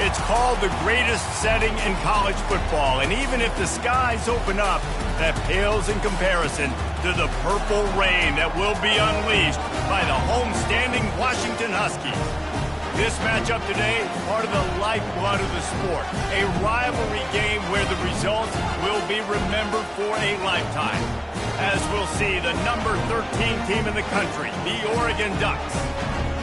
It's called the greatest setting in college football, and even if the skies open up, that pales in comparison to the purple rain that will be unleashed by the homestanding Washington Huskies. This matchup today, part of the lifeblood of the sport, a rivalry game where the results will be remembered for a lifetime. As we'll see, the number 13 team in the country, the Oregon Ducks,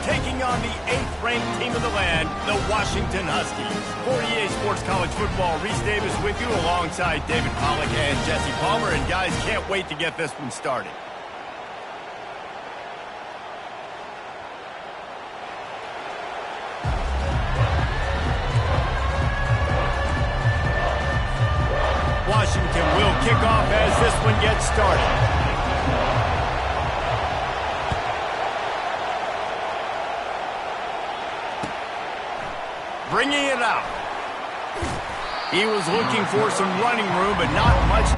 taking on the 8th-ranked team of the land, the Washington Huskies. For EA Sports College Football, Reese Davis with you alongside David Pollack and Jesse Palmer. And guys, can't wait to get this one started. Washington will kick off as this one gets started. Bringing it out. He was looking for some running room, but not much.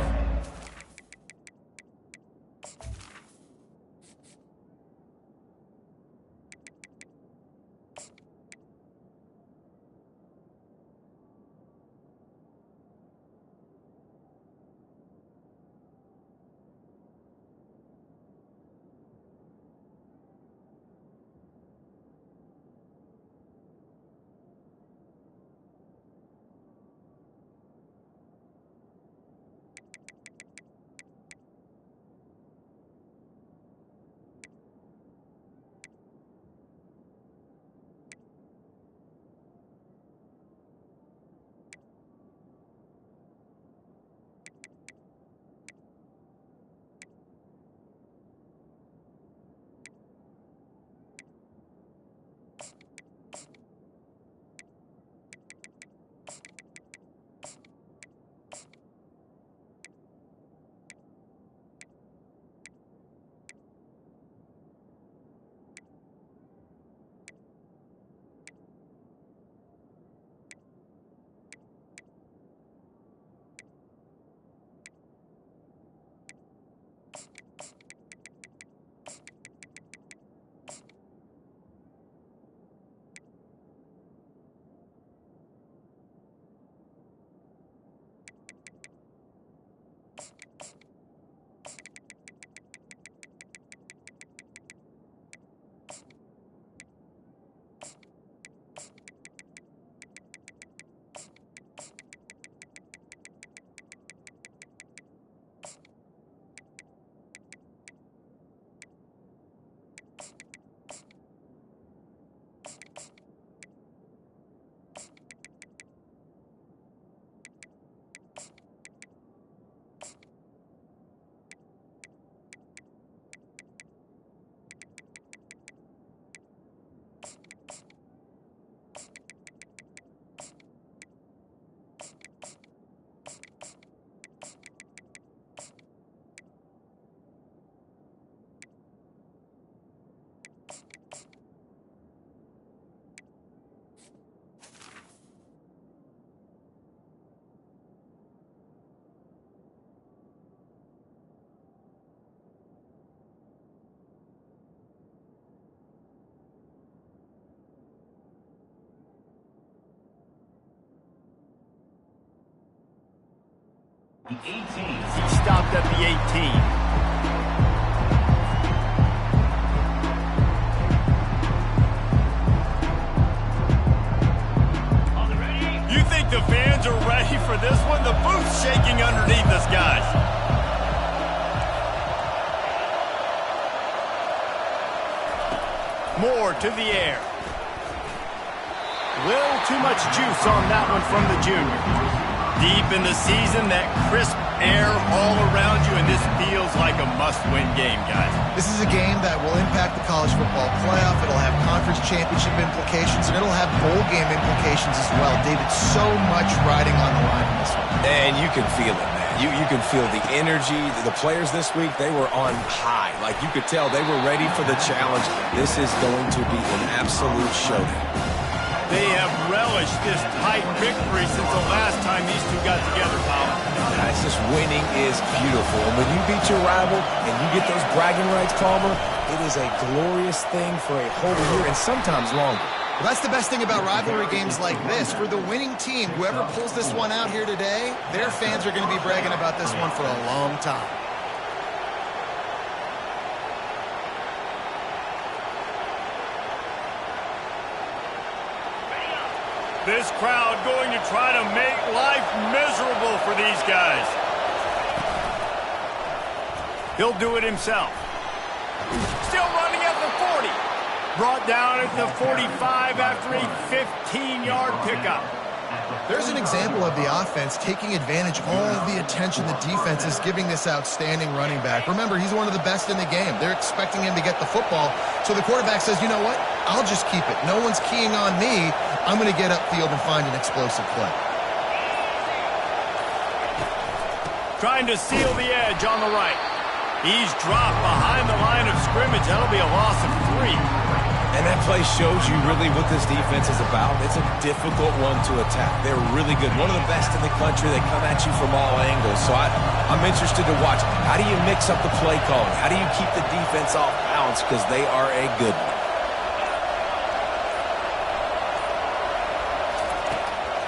The 18. He stopped at the 18. You think the fans are ready for this one? The booth's shaking underneath us, guys. Moore to the air. Little too much juice on that one from the junior. Deep in the season, that crisp air all around you, and this feels like a must-win game, guys. This is a game that will impact the college football playoff. It'll have conference championship implications, and it'll have bowl game implications as well. David, so much riding on the line in this one. And you can feel it, man. You can feel the energy. The players this week, they were on high. Like, you could tell they were ready for the challenge. This is going to be an absolute showdown. They have relished this tight victory since the last time these two got together, Paul. Guys, this winning is beautiful. And when you beat your rival and you get those bragging rights, Palmer, it is a glorious thing for a whole year and sometimes longer. Well, that's the best thing about rivalry games like this. For the winning team, whoever pulls this one out here today, their fans are going to be bragging about this one for a long time. This crowd going to try to make life miserable for these guys. He'll do it himself. Still running at the 40. Brought down at the 45 after a 15-yard pickup. There's an example of the offense taking advantage of all the attention the defense is giving this outstanding running back. Remember, he's one of the best in the game. They're expecting him to get the football. So the quarterback says, you know what? I'll just keep it. No one's keying on me. I'm going to get upfield and find an explosive play. Trying to seal the edge on the right. He's dropped behind the line of scrimmage. That'll be a loss of 3. And that play shows you really what this defense is about. It's a difficult one to attack. They're really good. One of the best in the country. They come at you from all angles. So I'm interested to watch. How do you mix up the play calling? How do you keep the defense off balance? Because they are a good one.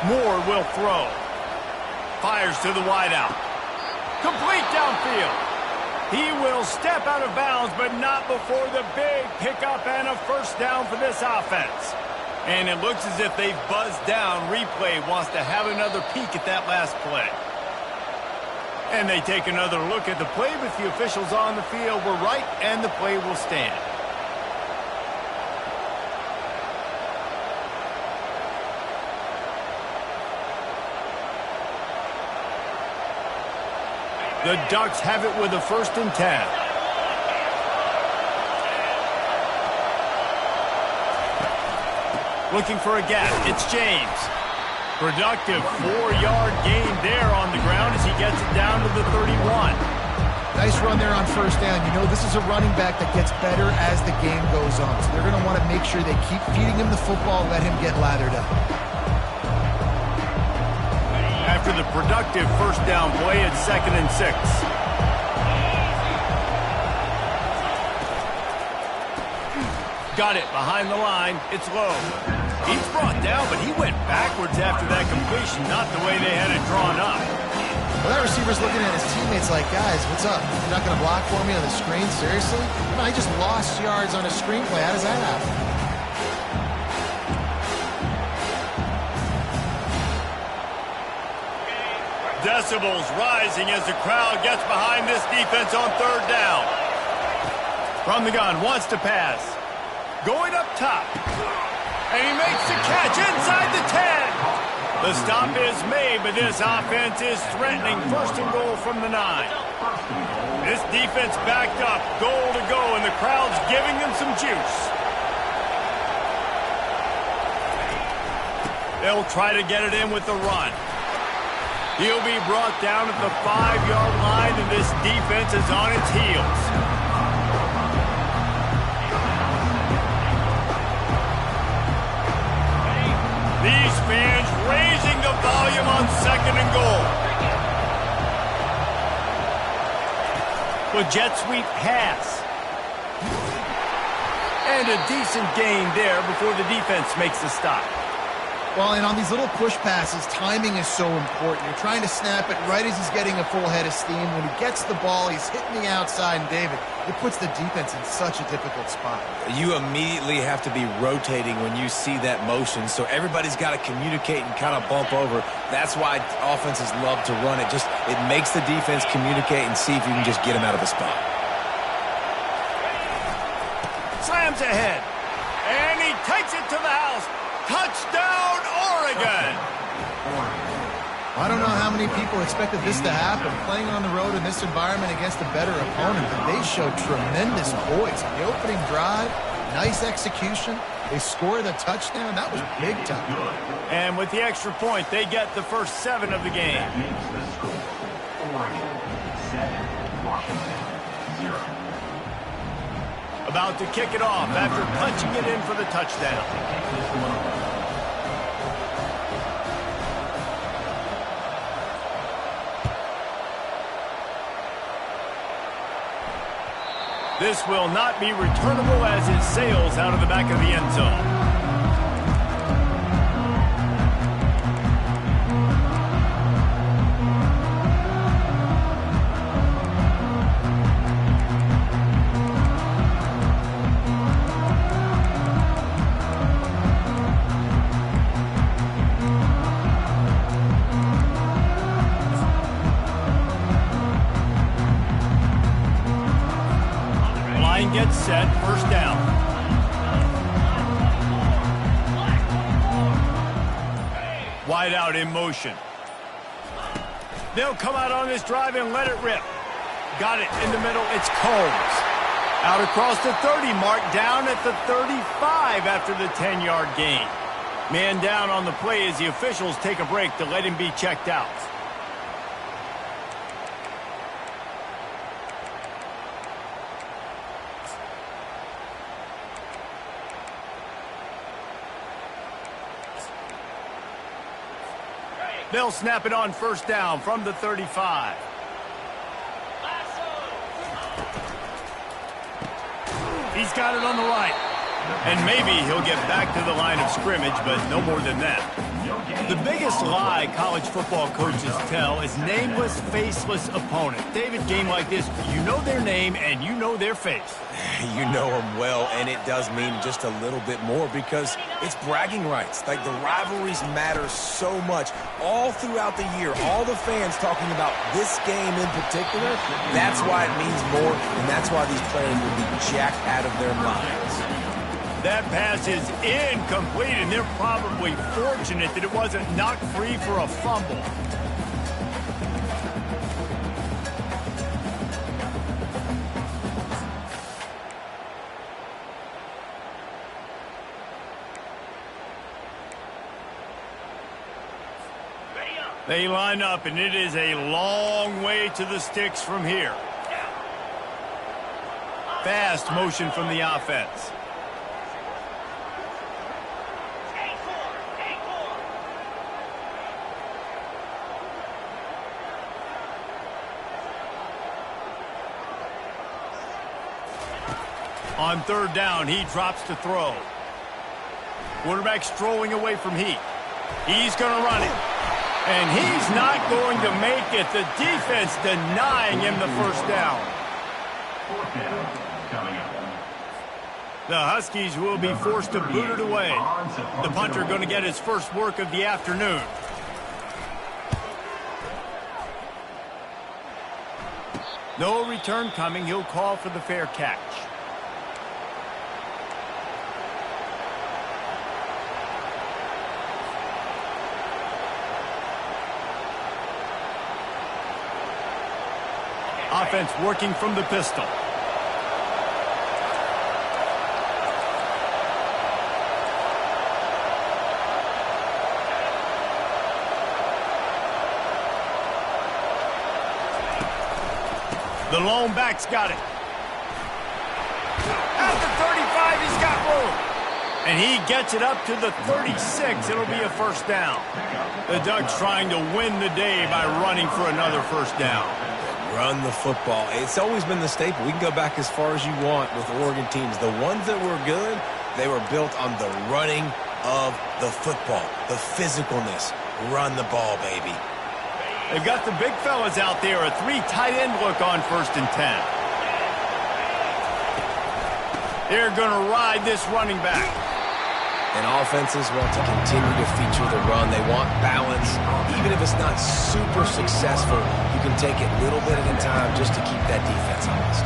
Moore will throw. Fires to the wideout. Complete downfield. He will step out of bounds, but not before the big pickup and a first down for this offense. And it looks as if they've buzzed down. Replay wants to have another peek at that last play. And they take another look at the play, but the officials on the field were right, and the play will stand. The Ducks have it with a 1st and 10. Looking for a gap. It's James. Productive 4-yard gain there on the ground as he gets it down to the 31. Nice run there on 1st down. You know, this is a running back that gets better as the game goes on. So they're going to want to make sure they keep feeding him the football, let him get lathered up. After the productive 1st down play, it's 2nd and 6. Got it behind the line. It's low. He's brought down, but he went backwards after that completion, not the way they had it drawn up. Well, that receiver's looking at his teammates like, guys, what's up? You're not going to block for me on the screen? Seriously? No, I just lost yards on a screenplay. How does that happen? Decibels rising as the crowd gets behind this defense on 3rd down. From the gun, wants to pass. Going up top. And he makes the catch inside the 10. The stop is made, but this offense is threatening 1st and goal from the 9. This defense backed up, goal to go, and the crowd's giving them some juice. They'll try to get it in with the run. He'll be brought down at the 5-yard line, and this defense is on its heels. These fans raising the volume on 2nd and goal. With jet sweep pass. And a decent gain there before the defense makes the stop. Well, and on these little push passes, timing is so important. You're trying to snap it right as he's getting a full head of steam. When he gets the ball, he's hitting the outside, and David, it puts the defense in such a difficult spot. You immediately have to be rotating when you see that motion, so everybody's got to communicate and kind of bump over. That's why offenses love to run it. It makes the defense communicate and see if you can just get him out of the spot. Slams ahead, and he takes it to the house. Touchdown, Oregon! I don't know how many people expected this to happen. Playing on the road in this environment against a better opponent, but they showed tremendous poise. The opening drive, nice execution. They scored a touchdown. That was big time. And with the extra point, they get the first 7 of the game. About to kick it off after punching it in for the touchdown. This will not be returnable as it sails out of the back of the end zone. get set, first down. Wide out in motion. They'll come out on this drive and let it rip. Got it in the middle. It's Combs. Out across the 30 mark, down at the 35 after the 10-yard gain. Man down on the play as the officials take a break to let him be checked out. They'll snap it on first down from the 35. He's got it on the right. And maybe he'll get back to the line of scrimmage, but no more than that. The biggest lie college football coaches tell is nameless, faceless opponent. David, game like this, you know their name and you know their face. You know them well, and it does mean just a little bit more because it's bragging rights. Like, the rivalries matter so much all throughout the year. All the fans talking about this game in particular, that's why it means more, and that's why these players will be jacked out of their minds. That pass is incomplete, and they're probably fortunate that it wasn't knocked free for a fumble. They line up, and it is a long way to the sticks from here. Fast motion from the offense. On third down, he drops to throw. Quarterback strolling away from Heat. He's going to run it. And he's not going to make it. The defense denying him the first down. The Huskies will be forced to boot it away. The punter going to get his first work of the afternoon. No return coming. He'll call for the fair catch. Offense working from the pistol. The lone back's got it. At the 35, he's got room. And he gets it up to the 36. It'll be a first down. The Ducks trying to win the day by running for another first down. Run the football. It's always been the staple. We can go back as far as you want with Oregon teams. The ones that were good, they were built on the running of the football, the physicalness. Run the ball, baby. They've got the big fellas out there. A 3 tight end look on 1st and 10. They're going to ride this running back. And offenses want to continue to feature the run. They want balance. Even if it's not super successful, you can take it little bit at a time just to keep that defense honest.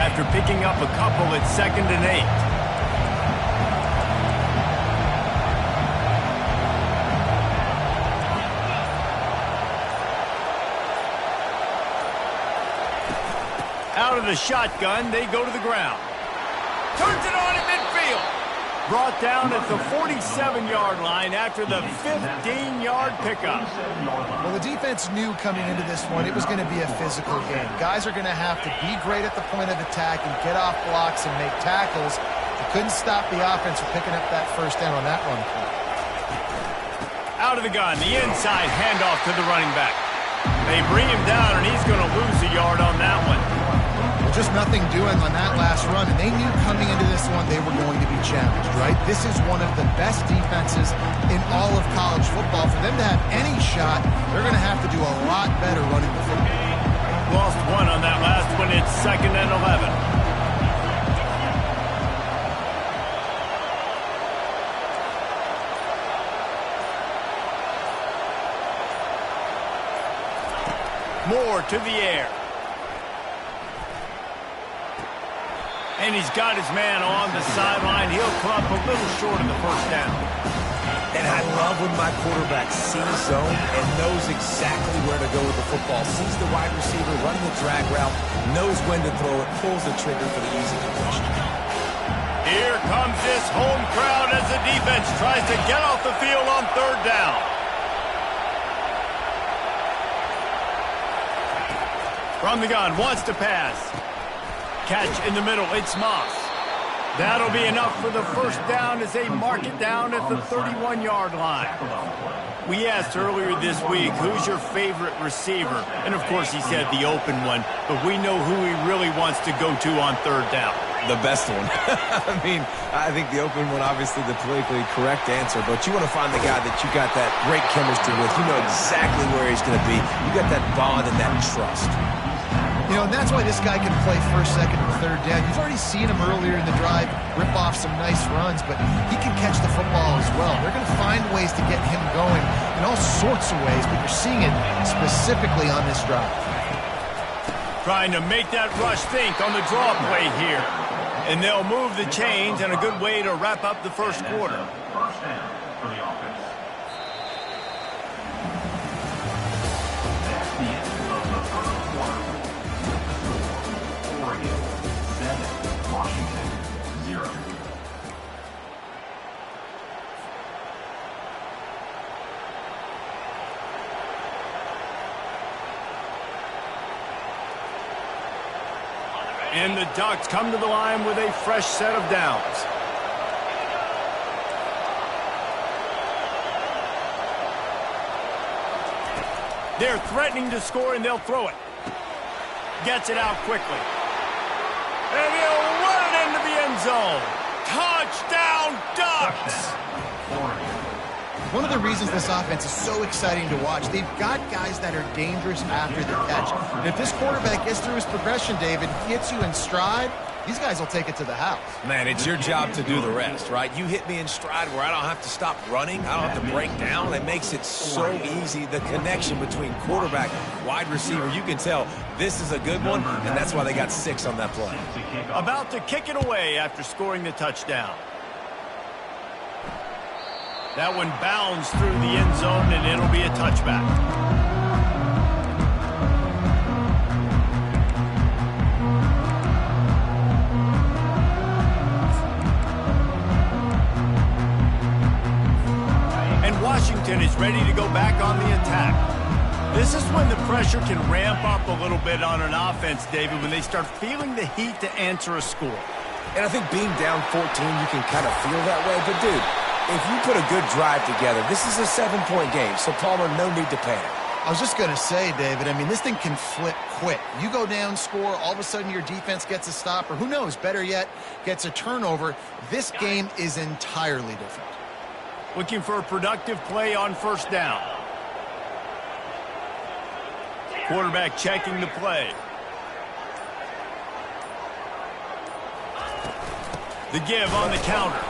After picking up a couple, it's 2nd and 8. Out of the shotgun, they go to the ground. Turns it on in midfield. Brought down at the 47-yard line after the 15-yard pickup. Well, the defense knew coming into this one it was going to be a physical game. Guys are going to have to be great at the point of attack and get off blocks and make tackles. They couldn't stop the offense from picking up that first down on that run play. Out of the gun, the inside handoff to the running back. They bring him down, and he's going to lose a yard on that one. Just nothing doing on that last run, and they knew coming into this one they were going to be challenged, right? This is one of the best defenses in all of college football. For them to have any shot, they're going to have to do a lot better running the football. Lost one on that last one. It's 2nd and 11. More to the air. And he's got his man on the sideline. He'll come up a little short of the first down. And I love when my quarterback sees zone and knows exactly where to go with the football. Sees the wide receiver running the drag route, knows when to throw it, pulls the trigger for the easy completion. Here comes this home crowd as the defense tries to get off the field on third down. From the gun, wants to pass. Catch in the middle, it's Moss. That'll be enough for the first down as they mark it down at the 31-yard line. We asked earlier this week, who's your favorite receiver? And, of course, he said the open one, but we know who he really wants to go to on third down. The best one. I mean, I think the open one, obviously the politically correct answer, but you want to find the guy that you got that great chemistry with. You know exactly where he's going to be. You got that bond and that trust. You know, and that's why this guy can play first, second, and third down. You've already seen him earlier in the drive rip off some nice runs, but he can catch the football as well. They're going to find ways to get him going in all sorts of ways, but you're seeing it specifically on this drive. Trying to make that rush think on the draw play here. And they'll move the chains, and a good way to wrap up the first quarter. And the Ducks come to the line with a fresh set of downs. They're threatening to score, and they'll throw it. Gets it out quickly. And he'll run it into the end zone. Touchdown, Ducks! One of the reasons this offense is so exciting to watch, they've got guys that are dangerous after the catch. And if this quarterback gets through his progression, David, hits you in stride, these guys will take it to the house. Man, it's your job to do the rest, right? You hit me in stride where I don't have to stop running. I don't have to break down. It makes it so easy. The connection between quarterback, wide receiver, you can tell this is a good one, and that's why they got 6 on that play. About to kick it away after scoring the touchdown. That one bounds through the end zone, and it'll be a touchback. And Washington is ready to go back on the attack. This is when the pressure can ramp up a little bit on an offense, David, when they start feeling the heat to answer a score. And I think being down 14, you can kind of feel that way. But, dude, if you put a good drive together, this is a 7-point game, so Palmer, no need to panic. I was just going to say, David, I mean, this thing can flip quick. You go down, score, all of a sudden your defense gets a stop, or who knows, better yet, gets a turnover. This game is entirely different. Looking for a productive play on first down. Quarterback checking the play. The give on the counter.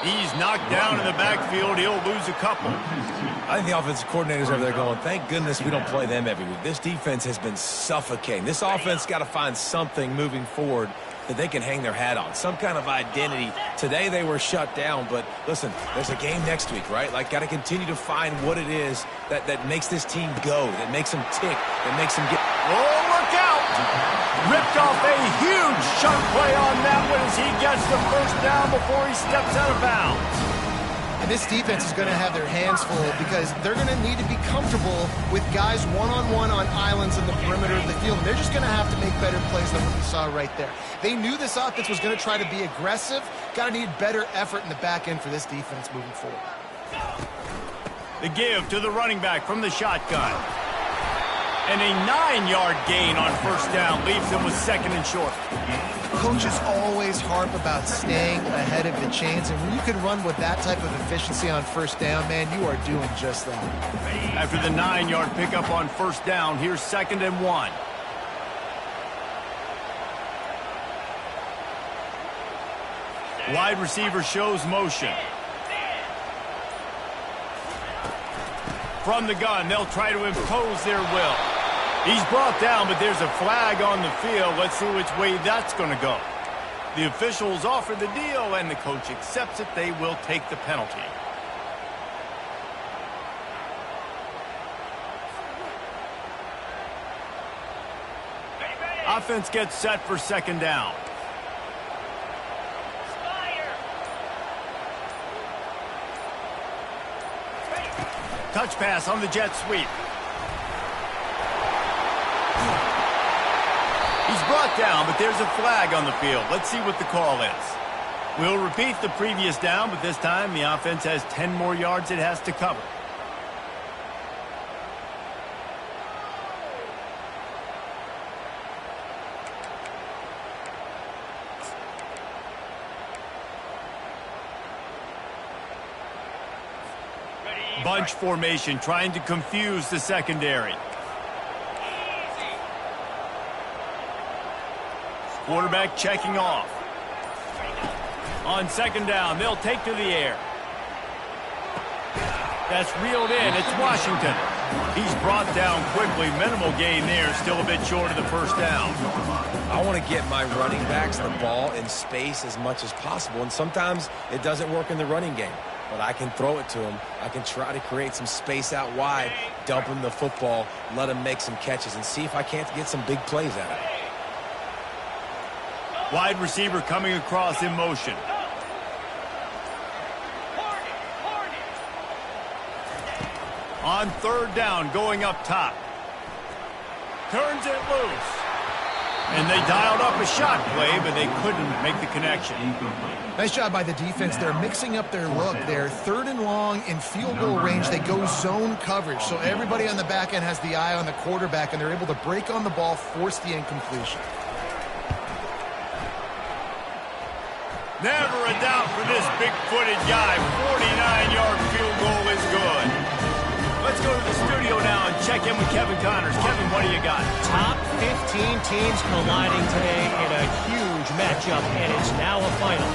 He's knocked down in the backfield. He'll lose a couple. I think the offensive coordinators over there going, thank goodness we don't play them every week. This defense has been suffocating. This offense got to find something moving forward that they can hang their hat on, some kind of identity. Today they were shut down, but listen, there's a game next week, right? Like, got to continue to find what it is that makes this team go, that makes them tick, that makes them get... Oh, look out! Ripped off a huge chunk play on that one as he gets the first down before he steps out of bounds. And this defense is going to have their hands full because they're going to need to be comfortable with guys one-on-one on islands in the perimeter of the field. And they're just going to have to make better plays than what we saw right there. They knew this offense was going to try to be aggressive. Got to need better effort in the back end for this defense moving forward. The give to the running back from the shotgun. And a 9-yard gain on first down leaves them with second and short. Coaches always harp about staying ahead of the chains, and when you can run with that type of efficiency on first down, man, you are doing just that. After the 9-yard pickup on first down, here's 2nd and 1. Wide receiver shows motion. From the gun, they'll try to impose their will. He's brought down, but there's a flag on the field. Let's see which way that's going to go. The officials offer the deal, and the coach accepts it. They will take the penalty. Offense gets set for second down. Touch pass on the jet sweep. He's brought down, but there's a flag on the field. Let's see what the call is. We'll repeat the previous down, but this time the offense has 10 more yards it has to cover. Bunch formation, trying to confuse the secondary. Quarterback checking off. On second down, they'll take to the air. That's reeled in. It's Washington. He's brought down quickly. Minimal gain there. Still a bit short of the first down. I want to get my running backs the ball in space as much as possible, and sometimes it doesn't work in the running game. But I can throw it to him. I can try to create some space out wide, dump him the football, let him make some catches, and see if I can't get some big plays out of it. Wide receiver coming across in motion. On third down, going up top. Turns it loose. And they dialed up a shot play, but they couldn't make the connection. Nice job by the defense. They're mixing up their look. They're third and long in field goal range. They go zone coverage. So everybody on the back end has the eye on the quarterback, and they're able to break on the ball, force the incompletion. Never a doubt for this big-footed guy. 49-yard field goal is good. Let's go to the studio now and check in with Kevin Connors. Kevin, what do you got? Top 15 teams colliding today in a huge matchup, and it's now a final.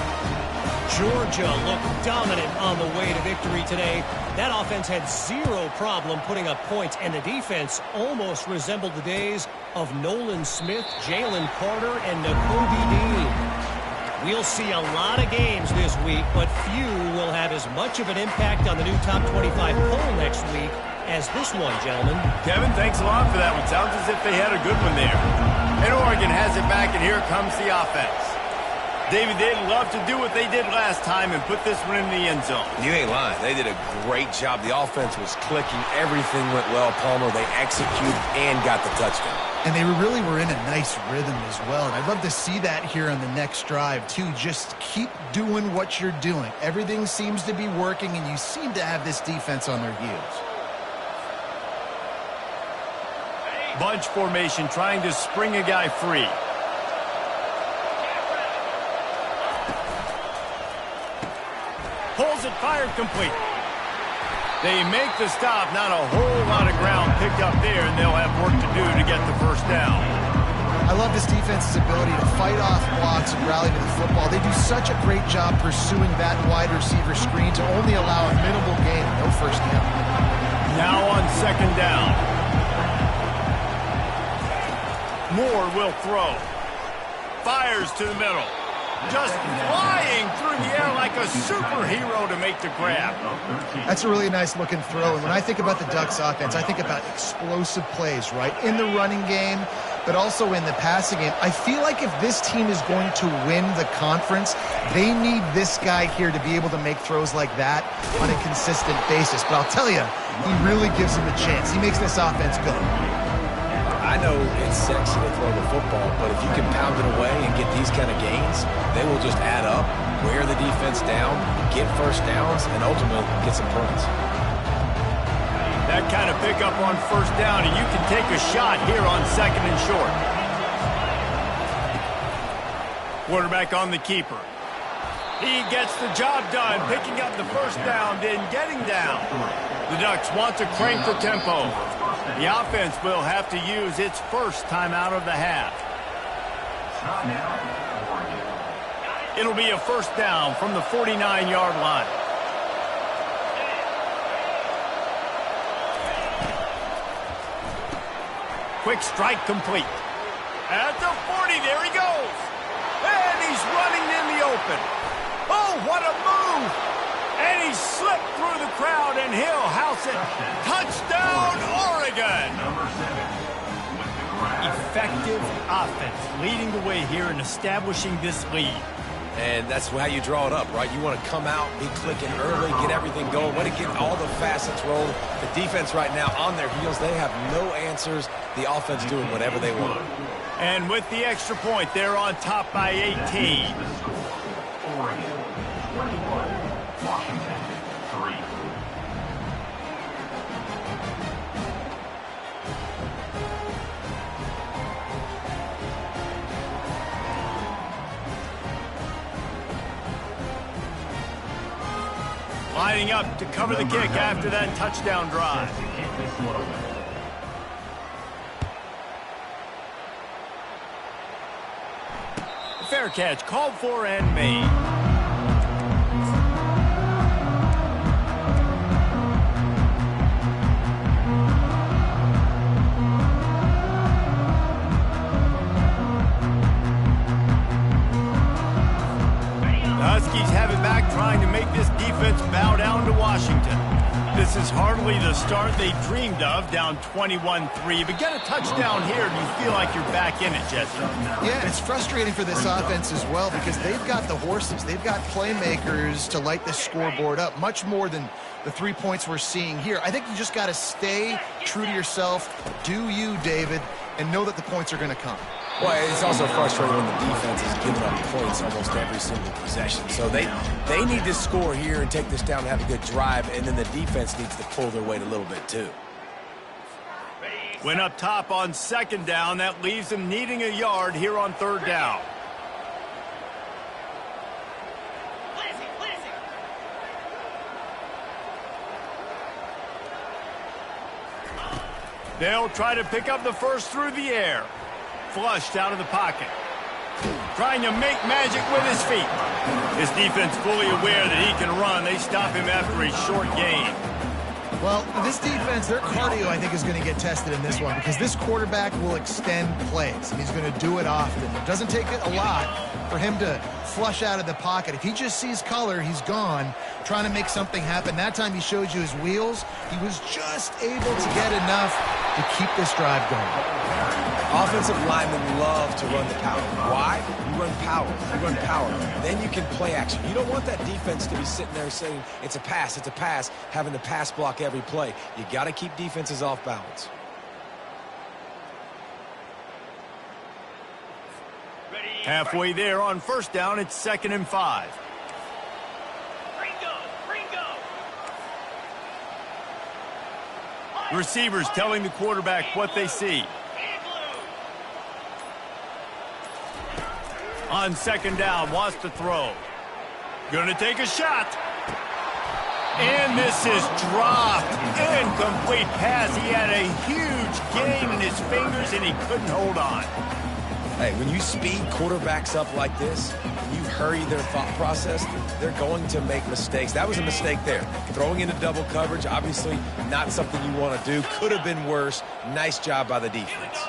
Georgia looked dominant on the way to victory today. That offense had zero problem putting up points, and the defense almost resembled the days of Nolan Smith, Jalen Carter, and Nakobe Dean. We'll see a lot of games this week, but few will have as much of an impact on the new top 25 poll next week as this one, gentlemen. Kevin, thanks a lot for that one. Sounds as if they had a good one there. And Oregon has it back, and here comes the offense. David, they'd love to do what they did last time and put this one in the end zone. You ain't lying. They did a great job. The offense was clicking. Everything went well, Palmer. They executed and got the touchdown. And they really were in a nice rhythm as well. And I'd love to see that here on the next drive, too. Just keep doing what you're doing. Everything seems to be working, and you seem to have this defense on their heels. Bunch formation, trying to spring a guy free. Pulls it, fired complete. They make the stop. Not a whole lot of ground picked up there, and they'll have work to do to get the first down. I love this defense's ability to fight off blocks and rally to the football. They do such a great job pursuing that wide receiver screen to only allow a minimal gain, no first down. Now on second down. Moore will throw. Fires to the middle. Just flying through the air like a superhero to make the grab. That's a really nice looking throw. And when I think about the Ducks offense, I think about explosive plays, right? In the running game, but also in the passing game. I feel like if this team is going to win the conference, they need this guy here to be able to make throws like that on a consistent basis. But I'll tell you, he really gives them a chance. He makes this offense go. I know it's sexy to throw the football, but if you can pound it away and get these kind of gains, they will just add up, wear the defense down, get first downs, and ultimately get some points. That kind of pickup on first down, and you can take a shot here on second and short. Quarterback on the keeper. He gets the job done, picking up the first down, then getting down. The Ducks want to crank the tempo. The offense will have to use its first timeout of the half. It'll be a first down from the 49-yard line. quick strike complete. At the 40, there he goes. And he's running in the open. Oh, what a move. And he slipped through the crowd, and he'll house it. Touchdown, Oregon. Effective offense leading the way here and establishing this lead. And that's how you draw it up, right? You want to come out, be clicking early, get everything going, want to get all the facets rolling. The defense right now on their heels, they have no answers. The offense doing whatever they want. And with the extra point, they're on top by 18. Oregon, 21, Washington, 3. Lining up to cover the kick after that touchdown drive. Fair catch called for and made. Huskies have it back, trying to make this defense bow down to Washington. This is hardly the start they dreamed of, down 21-3. But get a touchdown here, and you feel like you're back in it, Jesse. Yeah, it's frustrating for this offense as well because they've got the horses. They've got playmakers to light this scoreboard up, much more than the 3 points we're seeing here. I think you just got to stay true to yourself, do you, David, and know that the points are going to come. Well, it's also frustrating when the defense is giving up points almost every single possession. So they need to score here and take this down and have a good drive, and then the defense needs to pull their weight a little bit too. Went up top on second down. That leaves them needing a yard here on third down. They'll try to pick up the first through the air. Flushed out of the pocket. Trying to make magic with his feet. His defense fully aware that he can run. They stop him after a short gain. Well, this defense, their cardio, I think, is going to get tested in this one because this quarterback will extend plays, and he's going to do it often. It doesn't take it a lot for him to flush out of the pocket. If he just sees color, he's gone, trying to make something happen. That time he showed you his wheels. He was just able to get enough to keep this drive going. Offensive linemen love to run the power. Why? You run power. You run power. Then you can play action. You don't want that defense to be sitting there saying, it's a pass, having to pass block every play. You got to keep defenses off balance. Halfway there on first down, it's 2nd and 5. Receivers telling the quarterback what they see. On second down, wants to throw. Going to take a shot. And this is dropped. Incomplete pass. He had a huge gain in his fingers, and he couldn't hold on. Hey, when you speed quarterbacks up like this, you hurry their thought process, they're going to make mistakes. That was a mistake there. Throwing into double coverage, obviously not something you want to do. Could have been worse. Nice job by the defense.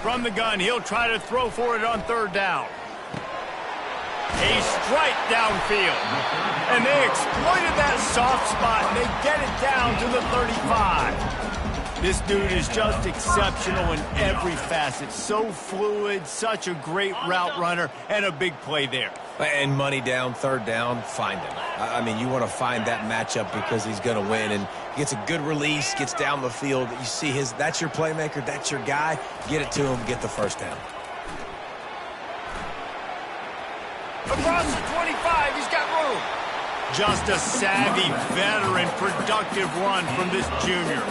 From the gun, he'll try to throw for it on third down. A strike downfield. And they exploited that soft spot, and they get it down to the 35. This dude is just exceptional in every facet. So fluid, such a great route runner, and a big play there. And money down, third down, find him. I mean, you want to find that matchup because he's going to win. And gets a good release, gets down the field. You see that's your playmaker, that's your guy. Get it to him, get the first down. Across the 25, he's got room. Just a savvy, veteran, productive run from this junior.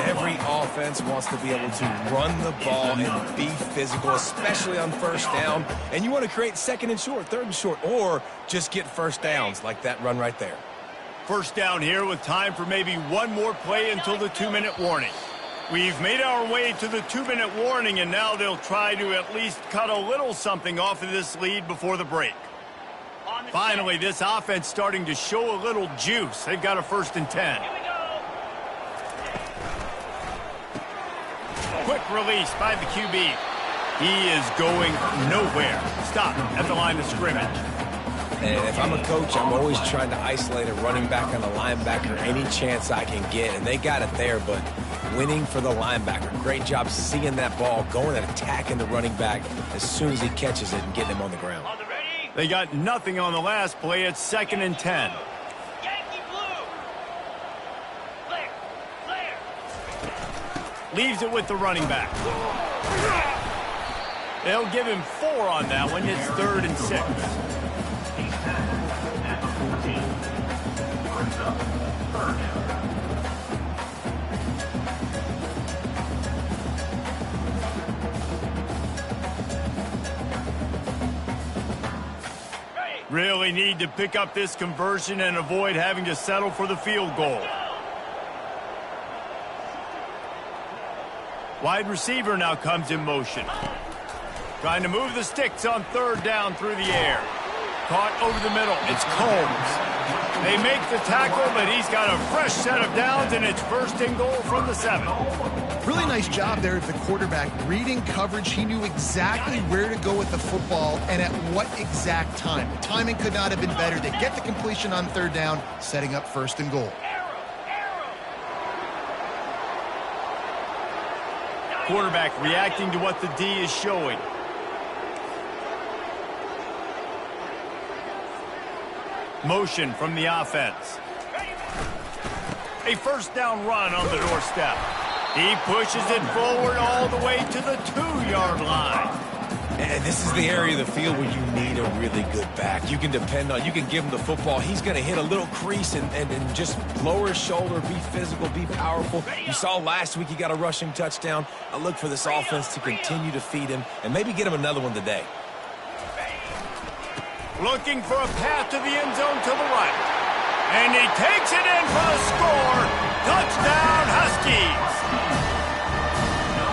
Every offense wants to be able to run the ball and be physical, especially on first down. And you want to create second and short, third and short, or just get first downs like that run right there. First down here with time for maybe one more play until the 2-minute warning. We've made our way to the 2-minute warning, and now they'll try to at least cut a little something off of this lead before the break. Finally, this offense starting to show a little juice. They've got a 1st and 10. Quick release by the QB. He is going nowhere. Stop at the line of scrimmage. And if I'm a coach, I'm always trying to isolate a running back on a linebacker any chance I can get. And they got it there, but winning for the linebacker. Great job seeing that ball, going and attacking the running back as soon as he catches it and getting him on the ground. They got nothing on the last play. It's 2nd and 10. Yankee blue. Clear. Leaves it with the running back. They'll give him 4 on that one. It's 3rd and 6. At the 14. Brings up 3rd down. Really need to pick up this conversion and avoid having to settle for the field goal. Wide receiver now comes in motion. Trying to move the sticks on 3rd down through the air. Caught over the middle. It's Combs. They make the tackle, but he's got a fresh set of downs, and it's 1st and goal from the 7. Really nice job there of the quarterback reading coverage. He knew exactly where to go with the football and at what exact time. The timing could not have been better to get the completion on 3rd down, setting up 1st and goal. Quarterback reacting to what the D is showing. Motion from the offense. A 1st down run on the doorstep. He pushes it forward all the way to the 2-yard line. And this is the area of the field where you need a really good back. You can depend on, you can give him the football. He's going to hit a little crease and just lower his shoulder, be physical, be powerful. You saw last week he got a rushing touchdown. I look for this offense to continue to feed him and maybe get him another one today. Looking for a path to the end zone to the right. And he takes it in for the score. Touchdown, Huskies.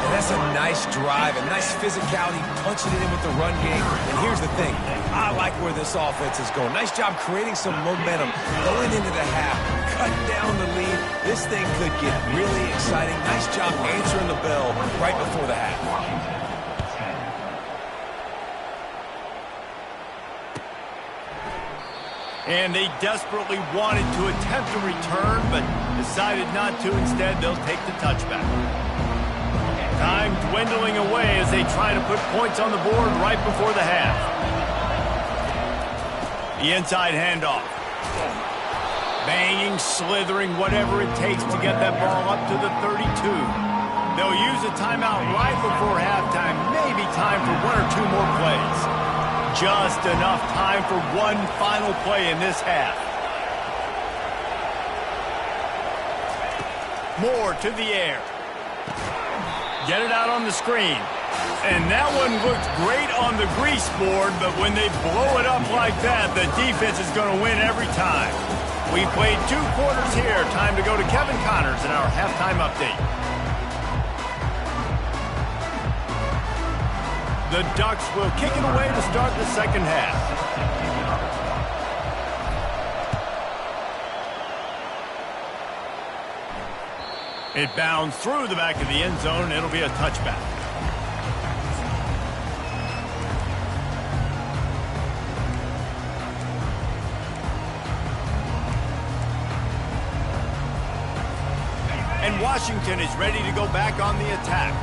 And that's a nice drive, a nice physicality, punching it in with the run game. And here's the thing, I like where this offense is going. Nice job creating some momentum, going into the half, cutting down the lead. This thing could get really exciting. Nice job answering the bell right before the half. And they desperately wanted to attempt a return, but decided not to. Instead, they'll take the touchback. Time dwindling away as they try to put points on the board right before the half. The inside handoff. Banging, slithering, whatever it takes to get that ball up to the 32. They'll use a timeout right before halftime. Maybe time for 1 or 2 more plays. Just enough time for one final play in this half. Moore to the air. Get it out on the screen. And that one looked great on the grease board, but when they blow it up like that, the defense is going to win every time. We played 2 quarters here. Time to go to Kevin Connors in our halftime update. The Ducks will kick it away to start the 2nd half. It bounds through the back of the end zone. It'll be a touchback. And Washington is ready to go back on the attack.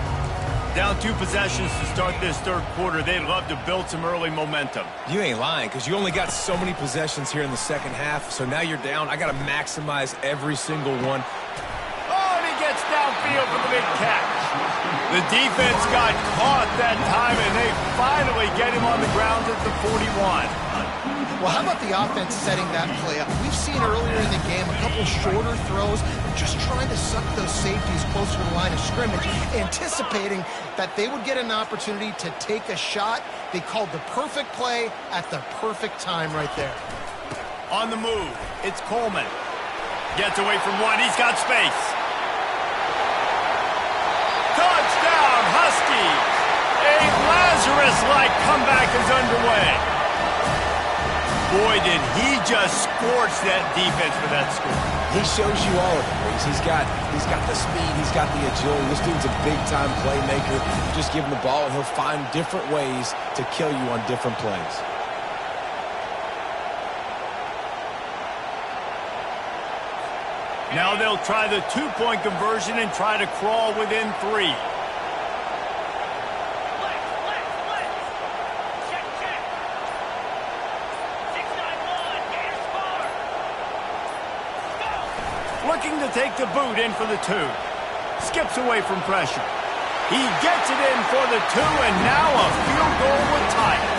Down 2 possessions to start this 3rd quarter. They'd love to build some early momentum. You ain't lying, because you only got so many possessions here in the 2nd half, so now you're down. I got to maximize every single one. Oh, and he gets downfield for the big catch. The defense got caught that time, and they finally get him on the ground at the 41. Well, how about the offense setting that play up? We've seen earlier in the game a couple shorter throws, just trying to suck those safeties closer to the line of scrimmage, anticipating that they would get an opportunity to take a shot. They called the perfect play at the perfect time right there. On the move, it's Coleman. Gets away from one. He's got space. Touchdown, Huskies! A Lazarus-like comeback is underway. Boy, did he just scorch that defense for that score. He shows you all of it, Reese. He's got the speed, he's got the agility. This dude's a big-time playmaker. Just give him the ball, and he'll find different ways to kill you on different plays. Now they'll try the two-point conversion and try to crawl within 3. Check, check. 6-9-1. Gator score. Go. Looking to take the boot in for the 2. Skips away from pressure. He gets it in for the 2, and now a field goal would tie it.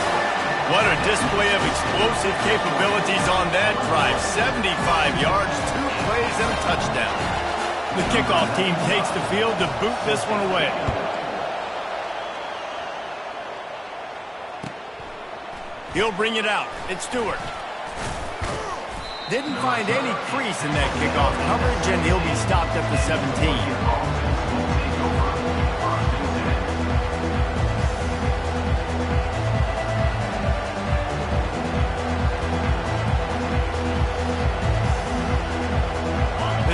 What a display of explosive capabilities on that drive. 75 yards, 2 plays, and a touchdown. The kickoff team takes the field to boot this one away. He'll bring it out. It's Stewart. Didn't find any crease in that kickoff coverage, and he'll be stopped at the 17.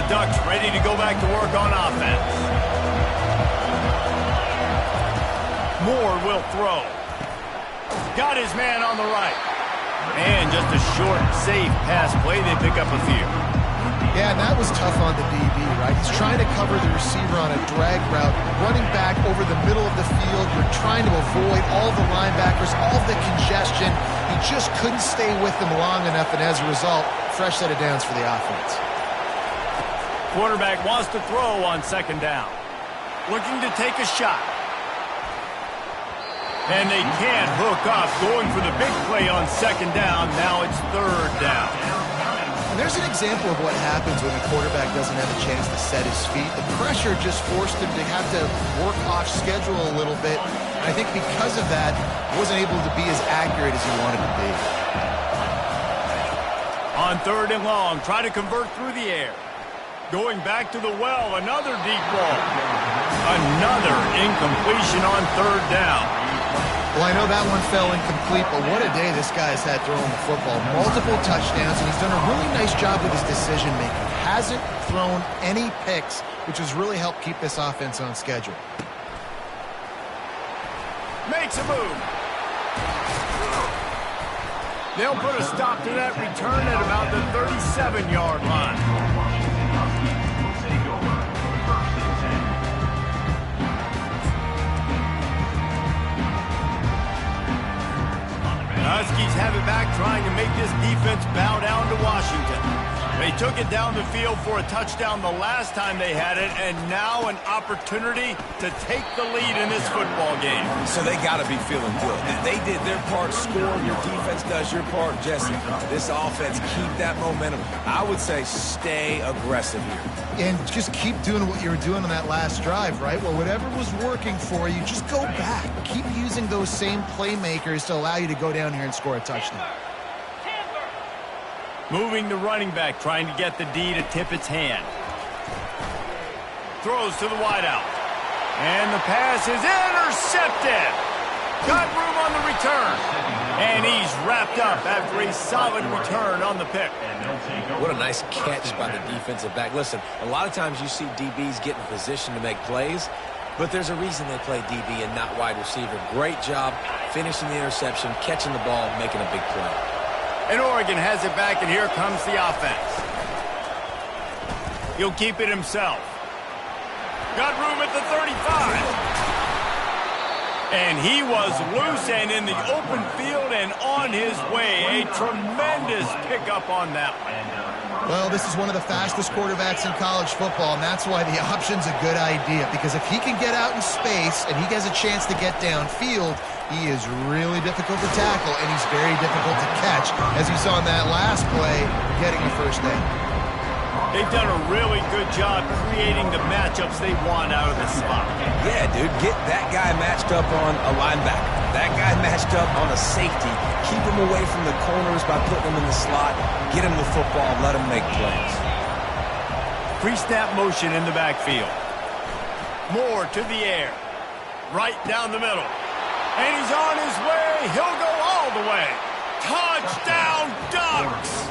Ducks ready to go back to work on offense. Moore will throw. Got his man on the right. And just a short, safe pass play. They pick up a few. Yeah, and that was tough on the DB, right? He's trying to cover the receiver on a drag route, running back over the middle of the field. You're trying to avoid all the linebackers, all the congestion. He just couldn't stay with them long enough, and as a result, fresh set of downs for the offense. Quarterback wants to throw on 2nd down. Looking to take a shot. And they can't hook up. Going for the big play on 2nd down. Now it's 3rd down. And there's an example of what happens when the quarterback doesn't have a chance to set his feet. The pressure just forced him to have to work off schedule a little bit. And I think because of that, he wasn't able to be as accurate as he wanted to be. On 3rd and long, try to convert through the air. Going back to the well, another deep ball. Another incompletion on 3rd down. Well, I know that one fell incomplete, but what a day this guy has had throwing the football. Multiple touchdowns, and he's done a really nice job with his decision-making. Hasn't thrown any picks, which has really helped keep this offense on schedule. Makes a move. They'll put a stop to that return at about the 37-yard line. Huskies have it back, trying to make this defense bow down to Washington. They took it down the field for a touchdown the last time they had it, and now an opportunity to take the lead in this football game. So they got to be feeling good. They did their part, scored. Your defense does your part, Jesse. This offense, keep that momentum. I would say stay aggressive here. And just keep doing what you were doing on that last drive, right? Well, whatever was working for you, just go back. Keep using those same playmakers to allow you to go down here and score a touchdown. Moving the running back, trying to get the D to tip its hand. Throws to the wideout. And the pass is intercepted. Got room on the return. And he's wrapped up after a solid return on the pick. What a nice catch by the defensive back. Listen, a lot of times you see DBs get in position to make plays, but there's a reason they play DB and not wide receiver. Great job finishing the interception, catching the ball, making a big play. And Oregon has it back, and here comes the offense. He'll keep it himself. Got room at the 35. And he was loose and in the open field and on his way. A tremendous pickup on that one. Well, this is one of the fastest quarterbacks in college football, and that's why the option's a good idea. Because if he can get out in space and he has a chance to get downfield, he is really difficult to tackle, and he's very difficult to catch, as you saw in that last play, getting a first down. They've done a really good job creating the matchups they want out of the slot. Yeah, dude, get that guy matched up on a linebacker. That guy matched up on a safety. Keep him away from the corners by putting him in the slot. Get him the football, let him make plays. Pre-snap motion in the backfield. Moore to the air. Right down the middle. And he's on his way. He'll go all the way. Touchdown, ducks.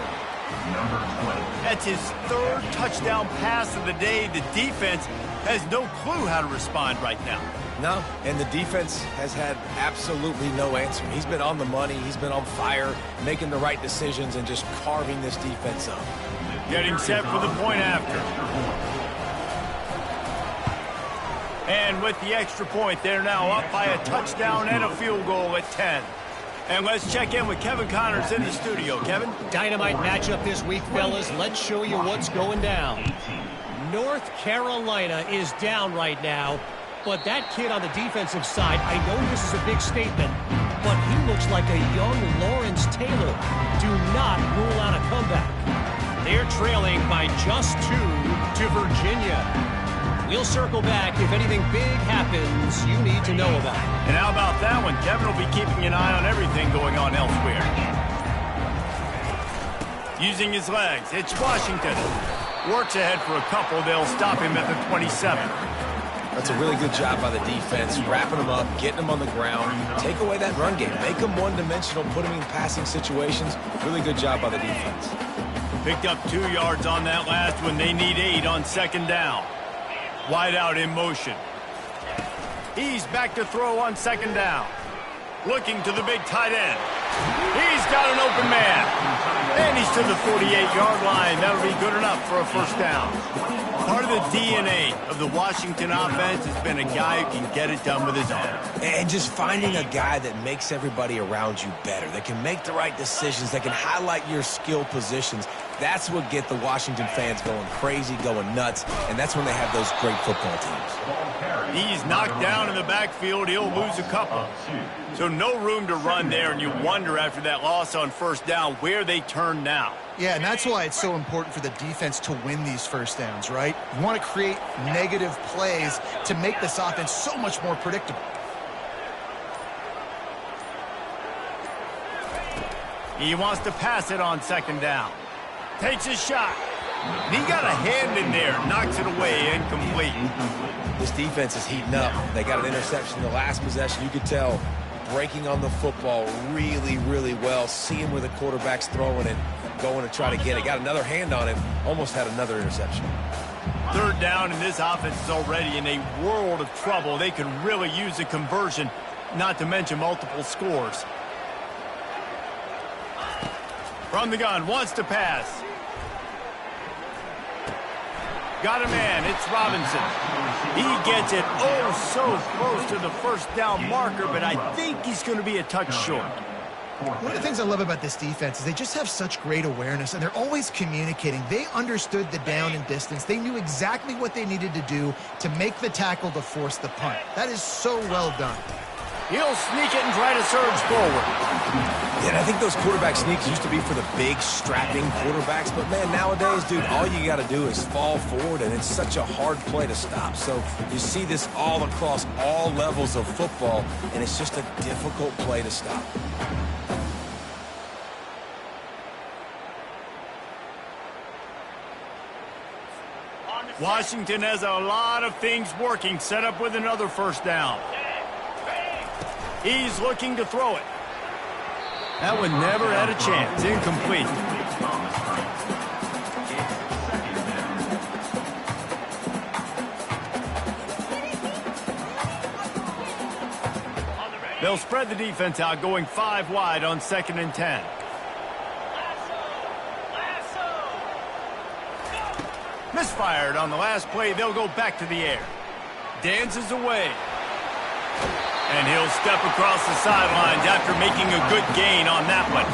Number 20. That's his third touchdown pass of the day. The defense has no clue how to respond right now. No, and the defense has had absolutely no answer. He's been on the money. He's been on fire, making the right decisions and just carving this defense up. Getting set for the point after. And with the extra point, they're now up by a touchdown and a field goal at 10. And let's check in with Kevin Connors in the studio. Kevin? Dynamite matchup this week, fellas. Let's show you what's going down. North Carolina is down right now, but that kid on the defensive side, I know this is a big statement, but he looks like a young Lawrence Taylor. Do not rule out a comeback. They're trailing by just 2 to Virginia. We'll circle back if anything big happens you need to know about. And how about that one? Kevin will be keeping an eye on everything going on elsewhere. Using his legs, it's Washington. Works ahead for a couple. They'll stop him at the 27. That's a really good job by the defense, wrapping them up, getting them on the ground. Take away that run game. Make them one-dimensional, put them in passing situations. Really good job by the defense. Picked up 2 yards on that last one. They need 8 on second down. Wide out in motion. He's back to throw on second down. Looking to the big tight end. He's got an open man. And he's to the 48-yard line. That'll be good enough for a first down. Part of the DNA of the Washington offense has been a guy who can get it done with his arm. And just finding a guy that makes everybody around you better, that can make the right decisions, that can highlight your skill positions. That's what gets the Washington fans going crazy, going nuts, and that's when they have those great football teams. He's knocked down in the backfield. He'll lose a couple. So no room to run there, and you wonder after that loss on first down where they turn now. Yeah, and that's why it's so important for the defense to win these first downs, right? You want to create negative plays to make this offense so much more predictable. He wants to pass it on second down. Takes his shot. He got a hand in there. Knocks it away. Incomplete. This defense is heating up. They got an interception in the last possession. You could tell breaking on the football really, really well. Seeing where the quarterback's throwing it, going to try to get it. Got another hand on it. Almost had another interception. Third down, and this offense is already in a world of trouble. They could really use a conversion, not to mention multiple scores. From the gun, wants to pass. Got a man, it's Robinson. He gets it oh so close to the first down marker, but I think he's going to be a touch short. One of the things I love about this defense is they just have such great awareness, and they're always communicating. They understood the down and distance. They knew exactly what they needed to do to make the tackle to force the punt. That is so well done. He'll sneak it and try to surge forward. Yeah, and I think those quarterback sneaks used to be for the big, strapping quarterbacks. But, man, nowadays, dude, all you got to do is fall forward, and it's such a hard play to stop. So you see this all across all levels of football, and it's just a difficult play to stop. Washington has a lot of things working, set up with another first down. He's looking to throw it. That one never had a chance. Incomplete. They'll spread the defense out, going 5 wide on 2nd and 10. Misfired on the last play. They'll go back to the air. Dances away. And he'll step across the sidelines after making a good gain on that one.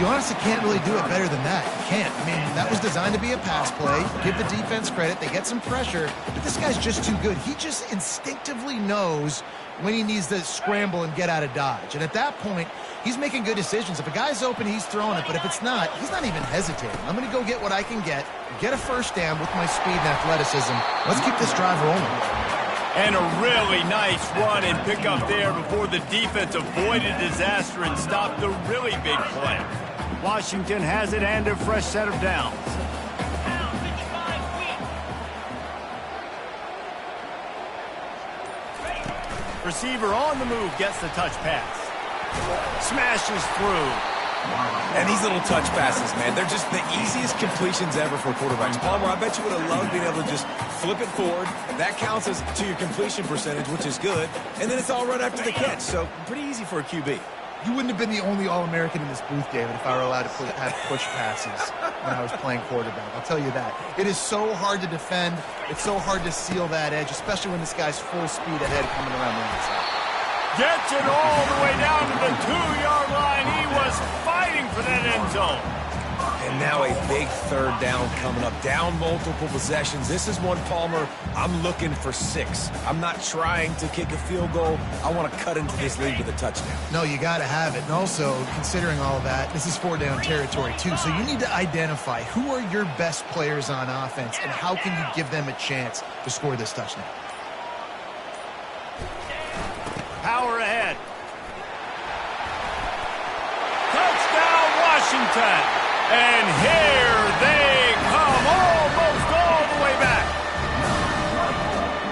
You honestly can't really do it better than that. You can't. I mean, that was designed to be a pass play. Give the defense credit. They get some pressure. But this guy's just too good. He just instinctively knows when he needs to scramble and get out of dodge. And at that point, he's making good decisions. If a guy's open, he's throwing it. But if it's not, he's not even hesitating. I'm going to go get what I can get a first down with my speed and athleticism. Let's keep this drive rolling. And a really nice run and pick up there before the defense avoided disaster and stopped the really big play. Washington has it and a fresh set of downs. Receiver on the move gets the touch pass. Smashes through. And these little touch passes, man, they're just the easiest completions ever for quarterbacks. Palmer, I bet you would have loved being able to just flip it forward. That counts as to your completion percentage, which is good. And then it's all right after the catch, so pretty easy for a QB. You wouldn't have been the only All-American in this booth, David, if I were allowed to have push passes when I was playing quarterback. I'll tell you that. It is so hard to defend. It's so hard to seal that edge, especially when this guy's full speed ahead coming around the inside. Gets it all the way down to the 2-yard line. He was fighting for that end zone. And now a big third down coming up. Down multiple possessions. This is one, Palmer, I'm looking for 6. I'm not trying to kick a field goal. I want to cut into this lead with a touchdown. No, you got to have it. And also, considering all of that, this is 4-down territory, too. So you need to identify who are your best players on offense and how can you give them a chance to score this touchdown. Power ahead. Touchdown, Washington. And here they come, almost all the way back.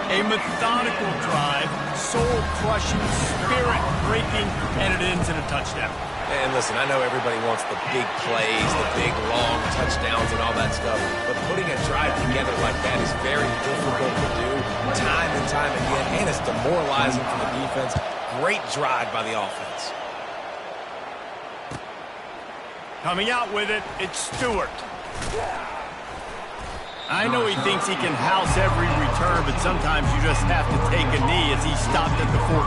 A methodical drive, soul-crushing, spirit-breaking, and it ends in a touchdown. And listen, I know everybody wants the big plays, the big, long touchdowns and all that stuff, but putting a drive together like that is very difficult to do time and time again, and it's demoralizing for the defense. Great drive by the offense. Coming out with it, it's Stewart. I know he thinks he can house every return, but sometimes you just have to take a knee as he stopped at the 14.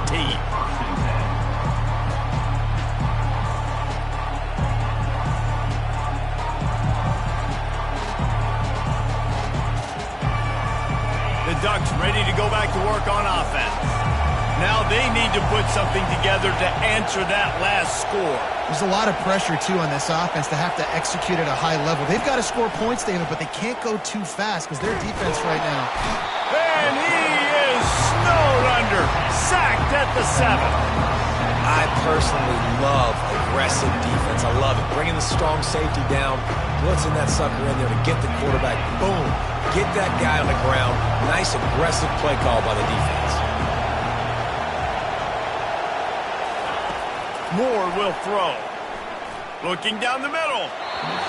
The Ducks ready to go back to work on offense. Now they need to put something together to answer that last score. There's a lot of pressure, too, on this offense to have to execute at a high level. They've got to score points, David, but they can't go too fast because their defense right now. And he is snowed under, sacked at the 7. I personally love aggressive defense. I love it. Bringing the strong safety down, blitzing that sucker in there to get the quarterback. Boom. Get that guy on the ground. Nice aggressive play call by the defense. Moore will throw. Looking down the middle.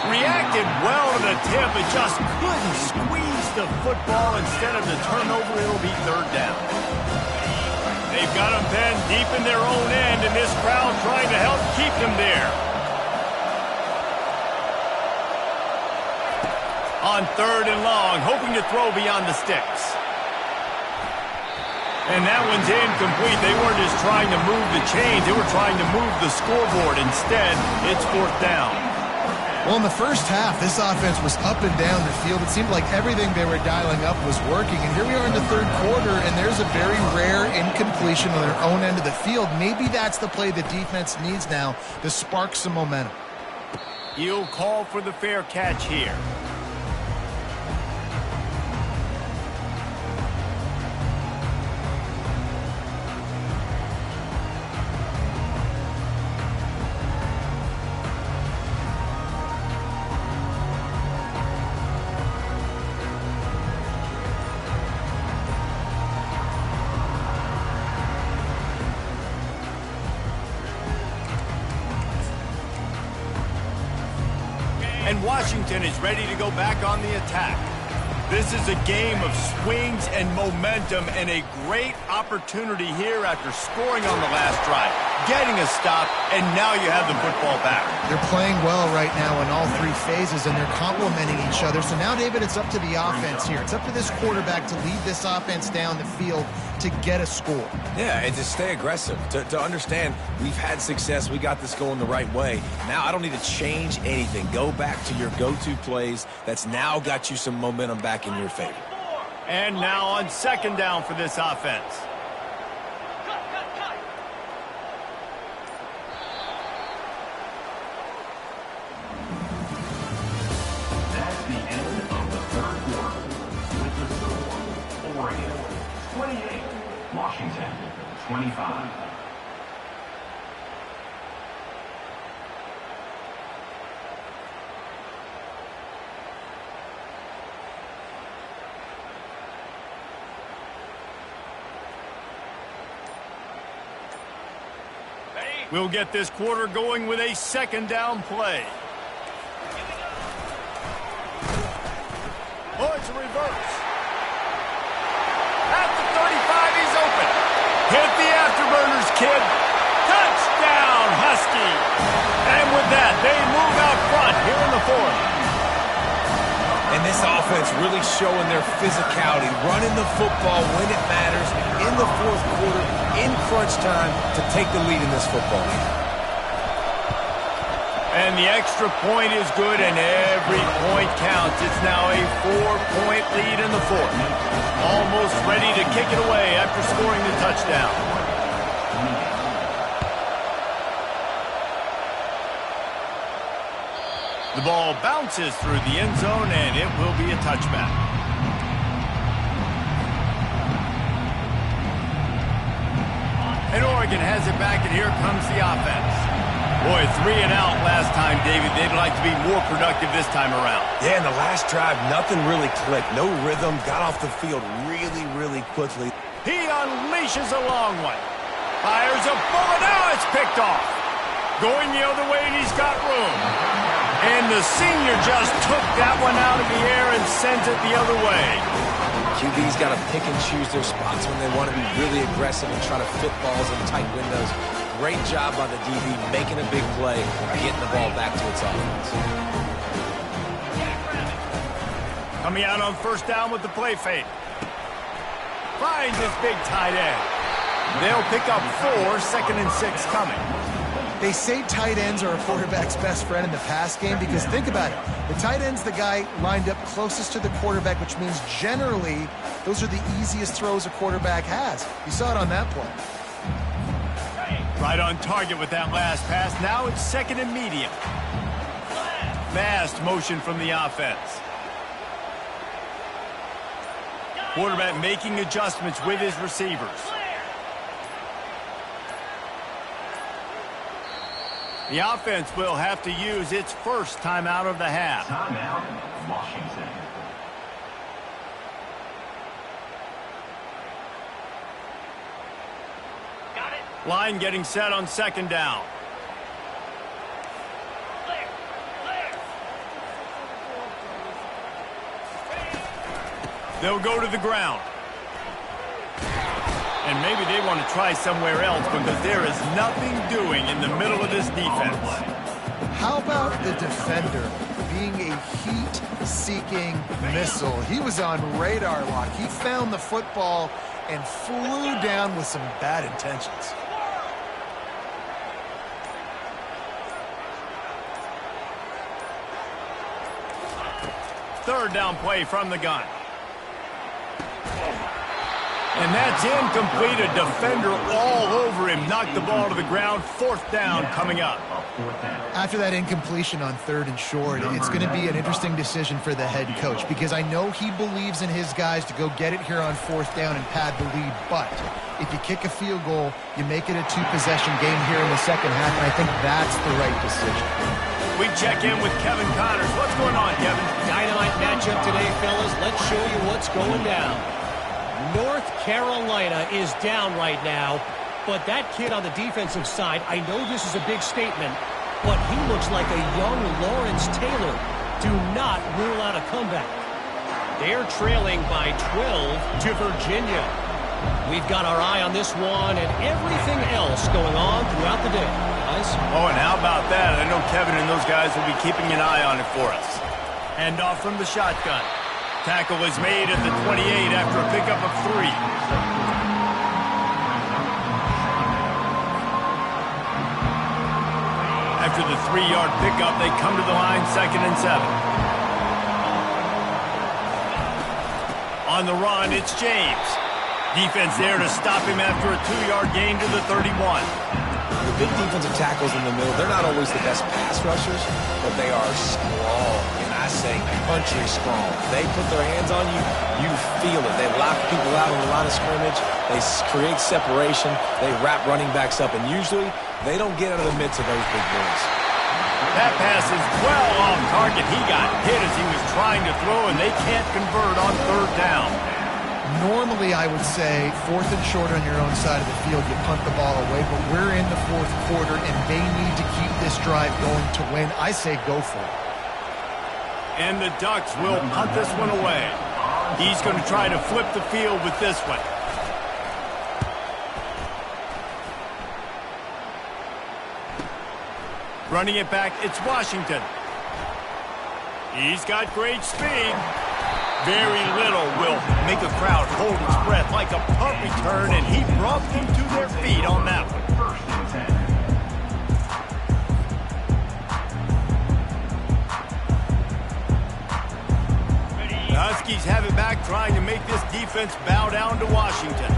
Reacted well to the tip, but just couldn't squeeze the football. Instead of the turnover, it'll be third down. They've got them pinned deep in their own end, and this crowd trying to help keep them there. On 3rd and long, hoping to throw beyond the sticks. And that one's incomplete. They weren't just trying to move the chains. They were trying to move the scoreboard. Instead, it's 4th down. Well, in the first half, this offense was up and down the field. It seemed like everything they were dialing up was working. And here we are in the 3rd quarter, and there's a very rare incompletion on their own end of the field. Maybe that's the play the defense needs now to spark some momentum. He'll call for the fair catch here. And Washington is ready to go back on the attack. This is a game of swings and momentum and a great opportunity here after scoring on the last drive, getting a stop, and now you have the football back. They're playing well right now in all 3 phases, and they're complementing each other. So now, David, it's up to the offense here. It's up to this quarterback to lead this offense down the field to get a score. Yeah, and to stay aggressive, to understand we've had success, we got this going the right way. Now I don't need to change anything. Go back to your go-to plays. That's now got you some momentum back in your favor. And now on 2nd down for this offense. That's the end of the 3rd quarter. With the score, Oregon 28, Washington 25. We'll get this quarter going with a second down play. Oh, it's a reverse. At the 35, he's open. Hit the afterburners, kid. Touchdown, Husky. And with that, they move out front here in the fourth. And this offense really showing their physicality, running the football when it matters, in the fourth quarter, in crunch time, to take the lead in this football game. And the extra point is good, and every point counts. It's now a 4-point lead in the fourth. Almost ready to kick it away after scoring the touchdown. The ball bounces through the end zone, and it will be a touchback. And Oregon has it back, and here comes the offense. Boy, 3 and out last time, David. They'd like to be more productive this time around. Yeah, in the last drive, nothing really clicked. No rhythm, got off the field really quickly. He unleashes a long one. Fires a bullet. Now it's picked off. Going the other way, and he's got room. And the senior just took that one out of the air and sent it the other way. QB's got to pick and choose their spots when they want to be really aggressive and try to fit balls in tight windows. Great job by the DB making a big play, getting the ball back to its offense. Coming out on first down with the play fake. Finds his big tight end. They'll pick up 4, 2nd and 6 coming. They say tight ends are a quarterback's best friend in the pass game because think about it. The tight end's the guy lined up closest to the quarterback, which means generally those are the easiest throws a quarterback has. You saw it on that play. Right on target with that last pass. Now it's 2nd and medium. Fast motion from the offense. Quarterback making adjustments with his receivers. The offense will have to use its first timeout of the half. Timeout, Washington. Line getting set on 2nd down. They'll go to the ground. And maybe they want to try somewhere else because there is nothing doing in the middle of this defense. How about the defender being a heat-seeking missile? He was on radar lock. He found the football and flew down with some bad intentions. Third down play from the gun. And that's incomplete. A defender all over him. Knocked the ball to the ground. 4th down coming up. After that incompletion on 3rd and short, it's going to be an interesting decision for the head coach because I know he believes in his guys to go get it here on 4th down and pad the lead. But if you kick a field goal, you make it a 2-possession game here in the second half, and I think that's the right decision. We check in with Kevin Connors. What's going on, Kevin? Dynamite matchup today, fellas. Let's show you what's going down. North Carolina is down right now, but that kid on the defensive side, I know this is a big statement, but he looks like a young Lawrence Taylor. Do not rule out a comeback. They're trailing by 12 to Virginia. We've got our eye on this one and everything else going on throughout the day, guys. Oh, and how about that? I know Kevin and those guys will be keeping an eye on it for us. Hand off from the shotgun. Tackle is made at the 28 after a pickup of 3. After the 3-yard pickup, they come to the line, 2nd and 7. On the run, it's James. Defense there to stop him after a 2-yard gain to the 31. The big defensive tackles in the middle, they're not always the best pass rushers, but they are strong. And I say country strong. They put their hands on you, you feel it. They lock people out on the line of scrimmage. They create separation. They wrap running backs up. And usually, they don't get out of the midst of those big boys. That pass is well off target. He got hit as he was trying to throw, and they can't convert on 3rd down. Normally, I would say 4th and short on your own side of the field, you punt the ball away, but we're in the 4th quarter, and they need to keep this drive going to win. I say go for it. And the Ducks will punt this one away. He's going to try to flip the field with this one. Running it back, it's Washington. He's got great speed. Very little will make a crowd hold its breath like a punt return, and he brought them to their feet on that one. The Huskies have it back, trying to make this defense bow down to Washington.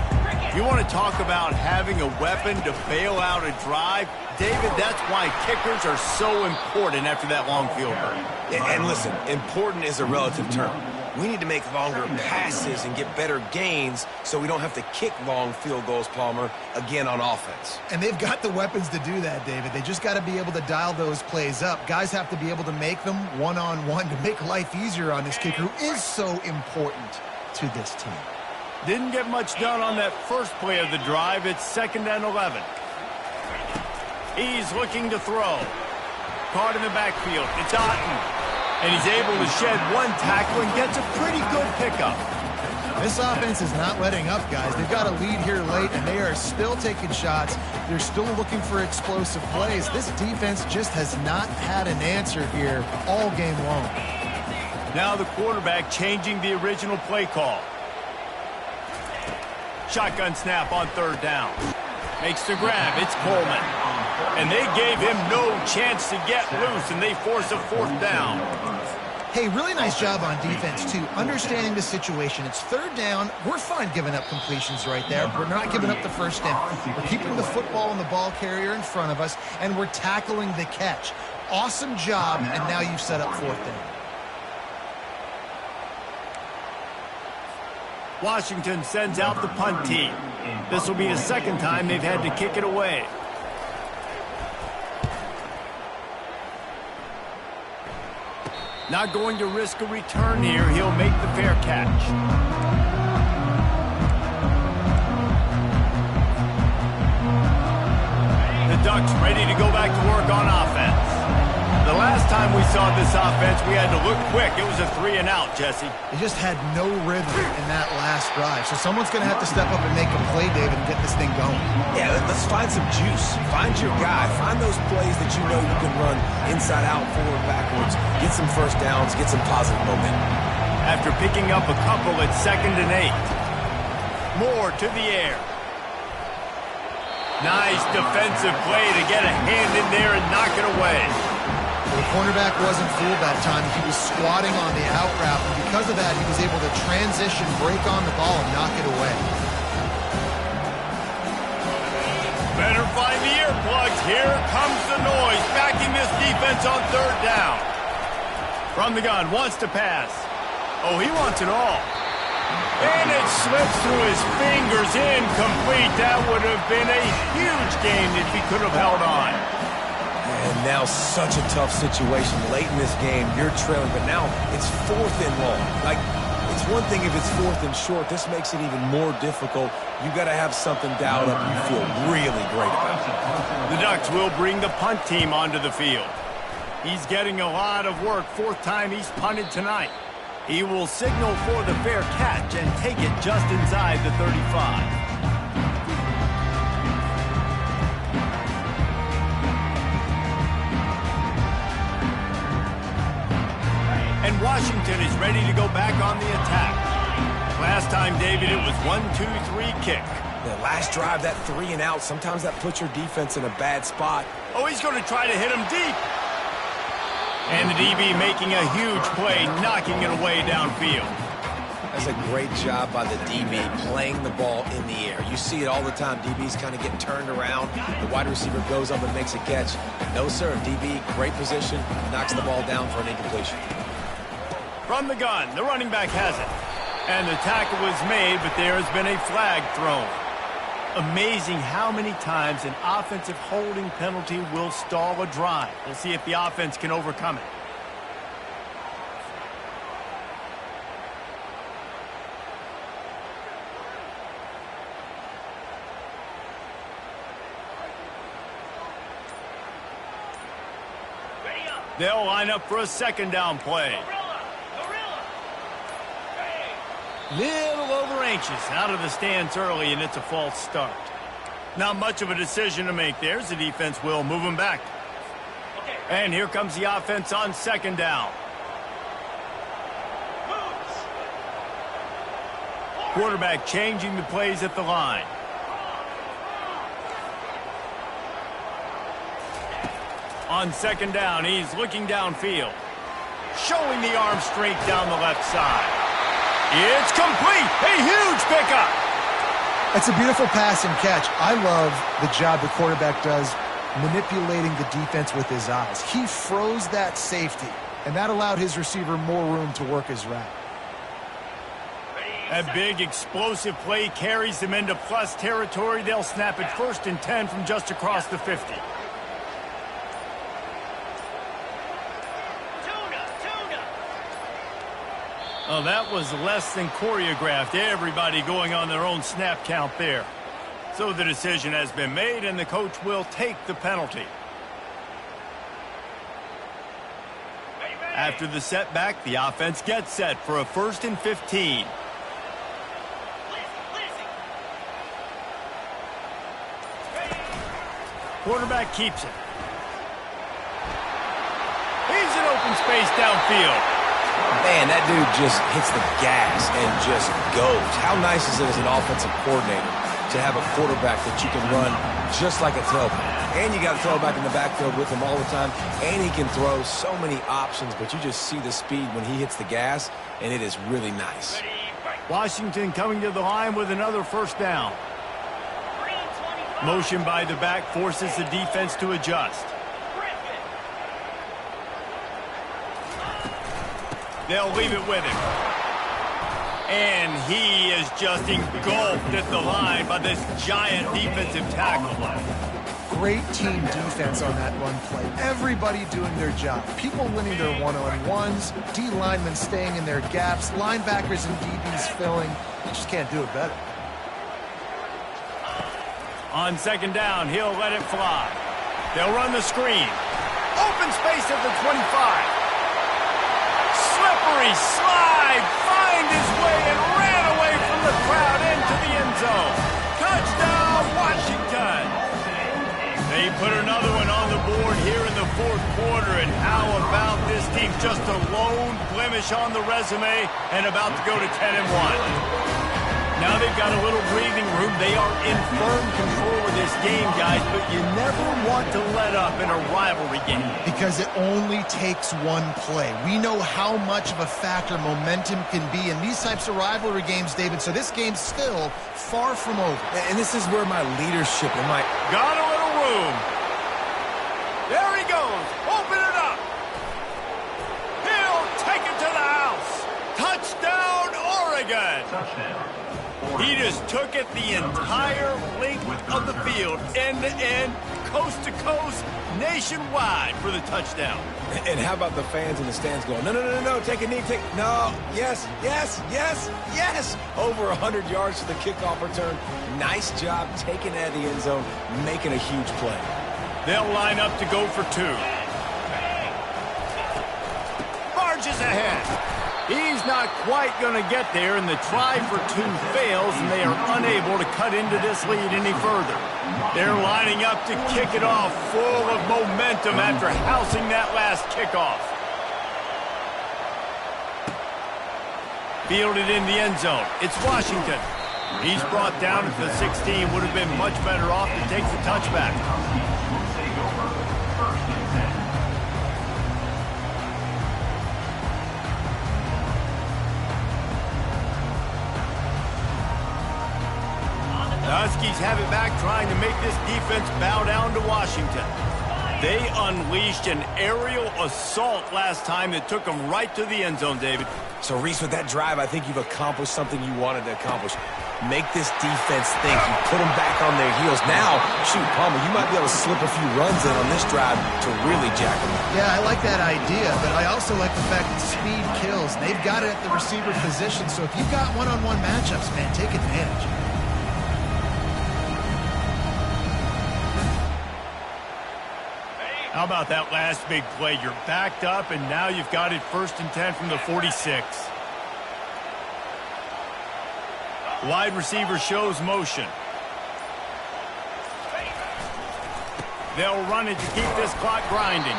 You want to talk about having a weapon to bail out a drive? David, that's why kickers are so important after that long field goal. And listen, important is a relative term. We need to make longer passes and get better gains so we don't have to kick long field goals, Palmer, again on offense. And they've got the weapons to do that, David. They just got to be able to dial those plays up. Guys have to be able to make them one-on-one to make life easier on this kicker, who is so important to this team. Didn't get much done on that first play of the drive. It's 2nd and 11. He's looking to throw. Caught in the backfield. It's Otten. And he's able to shed one tackle and gets a pretty good pickup. This offense is not letting up, guys. They've got a lead here late, and they are still taking shots. They're still looking for explosive plays. This defense just has not had an answer here all game long. Now the quarterback changing the original play call. Shotgun snap on 3rd down. Makes the grab. It's Coleman. And they gave him no chance to get loose, and they force a 4th down. Hey, really nice job on defense, too. Understanding the situation. It's 3rd down. We're fine giving up completions right there. We're not giving up the first down. We're keeping the football and the ball carrier in front of us, and we're tackling the catch. Awesome job, and now you've set up 4th down. Washington sends out the punt team. This will be the 2nd time they've had to kick it away. Not going to risk a return here. He'll make the fair catch. The Ducks ready to go back to work on offense. The last time we saw this offense, we had to look quick. It was a 3 and out, Jesse. They just had no rhythm in that last drive. So someone's going to have to step up and make a play, David, and get this thing going. Yeah, let's find some juice. Find your guy. Find those plays that you know you can run inside out, forward, backwards. Get some first downs. Get some positive momentum. After picking up a couple at 2nd and 8. Moore to the air. Nice defensive play to get a hand in there and knock it away. The cornerback wasn't fooled that time. He was squatting on the out route, and because of that, he was able to transition, break on the ball, and knock it away. Better find the earplugs. Here comes the noise, backing this defense on 3rd down. From the gun, wants to pass. Oh, he wants it all. And it slips through his fingers, incomplete. That would have been a huge game if he could have held on. And now such a tough situation. Late in this game, you're trailing, but now it's 4th and long. Like, it's one thing if it's 4th and short. This makes it even more difficult. You got to have something dialed up you feel really great about. The Ducks will bring the punt team onto the field. He's getting a lot of work. 4th time he's punted tonight. He will signal for the fair catch and take it just inside the 35. And Washington is ready to go back on the attack. Last time, David, it was 1-2-3 kick. The last drive, that 3 and out, sometimes that puts your defense in a bad spot. Oh, he's going to try to hit him deep. And the DB making a huge play, knocking it away downfield. That's a great job by the DB playing the ball in the air. You see it all the time. DBs kind of get turned around. The wide receiver goes up and makes a catch. No, sir. DB, great position, knocks the ball down for an incompletion. From the gun, the running back has it. And the tackle was made, but there has been a flag thrown. Amazing how many times an offensive holding penalty will stall a drive. We'll see if the offense can overcome it. They'll line up for a second down play. Little over anxious out of the stance early, and it's a false start. Not much of a decision to make there, as the defense will move him back. And here comes the offense on second down. Quarterback changing the plays at the line. On second down, he's looking downfield. Showing the arm strength down the left side. It's complete. A huge pickup. That's a beautiful pass and catch. I love the job the quarterback does manipulating the defense with his eyes. He froze that safety, and that allowed his receiver more room to work his route. A big explosive play carries them into plus territory. They'll snap it 1st and 10 from just across the 50. Oh, that was less than choreographed. Everybody going on their own snap count there. So the decision has been made, and the coach will take the penalty. After the setback, the offense gets set for a 1st and 15. Quarterback keeps it. He's in open space downfield. Man, that dude just hits the gas and just goes. How nice is it as an offensive coordinator to have a quarterback that you can run just like a tailback? And you got a tailback in the backfield with him all the time, and he can throw so many options, but you just see the speed when he hits the gas, and it is really nice. Washington coming to the line with another 1st down. Motion by the back forces the defense to adjust. They'll leave it with him. And he is just engulfed at the line by this giant defensive tackle. Great team defense on that run play. Everybody doing their job. People winning their one-on-ones, D linemen staying in their gaps, linebackers and DBs filling. You just can't do it better. On second down, he'll let it fly. They'll run the screen. Open space at the 25. Slippery slide, find his way and ran away from the crowd into the end zone. Touchdown, Washington. They put another one on the board here in the 4th quarter, and how about this team? Just a lone blemish on the resume and about to go to 10-1. Now they've got a little breathing room. They are in firm control of this game, guys, but you never want to let up in a rivalry game. Because it only takes one play. We know how much of a factor momentum can be in these types of rivalry games, David, so this game's still far from over. And this is where my leadership and my... Got a little room. There he goes. Open it up. He'll take it to the house. Touchdown, Oregon. Touchdown. He just took it the entire length of the field, end-to-end, coast-to-coast, nationwide for the touchdown. And how about the fans in the stands going, no, take a knee, no, yes, yes, yes, yes. Over 100 yards to the kickoff return. Nice job taking it out of the end zone, making a huge play. They'll line up to go for 2. Barges ahead. He's not quite going to get there, and the try for 2 fails, and they are unable to cut into this lead any further. They're lining up to kick it off full of momentum after housing that last kickoff. Fielded in the end zone. It's Washington. He's brought down at the 16. Would have been much better off to take the touchback. The Huskies have it back, trying to make this defense bow down to Washington. They unleashed an aerial assault last time that took them right to the end zone, David. So, Reese, with that drive, I think you've accomplished something you wanted to accomplish. Make this defense think. You put them back on their heels. Now, shoot, Palmer, you might be able to slip a few runs in on this drive to really jack them up. Yeah, I like that idea, but I also like the fact that speed kills. They've got it at the receiver position, so if you've got one-on-one matchups, man, take advantage. How about that last big play? You're backed up, and now you've got it 1st and 10 from the 46. Wide receiver shows motion. They'll run it to keep this clock grinding.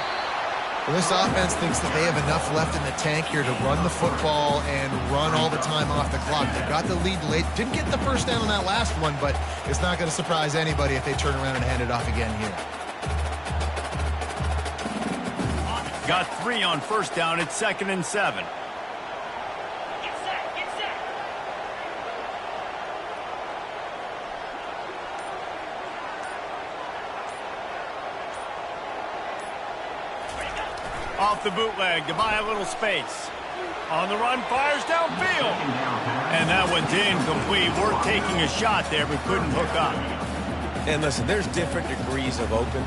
Well, this offense thinks that they have enough left in the tank here to run the football and run all the time off the clock. They got the lead late. Didn't get the first down on that last one, but it's not going to surprise anybody if they turn around and hand it off again here. Got 3 on 1st down. It's 2nd and 7. Get set, get set. Off the bootleg to buy a little space. On the run, fires downfield. And that one's incomplete. We're taking a shot there, but couldn't hook up. And listen, there's different degrees of open,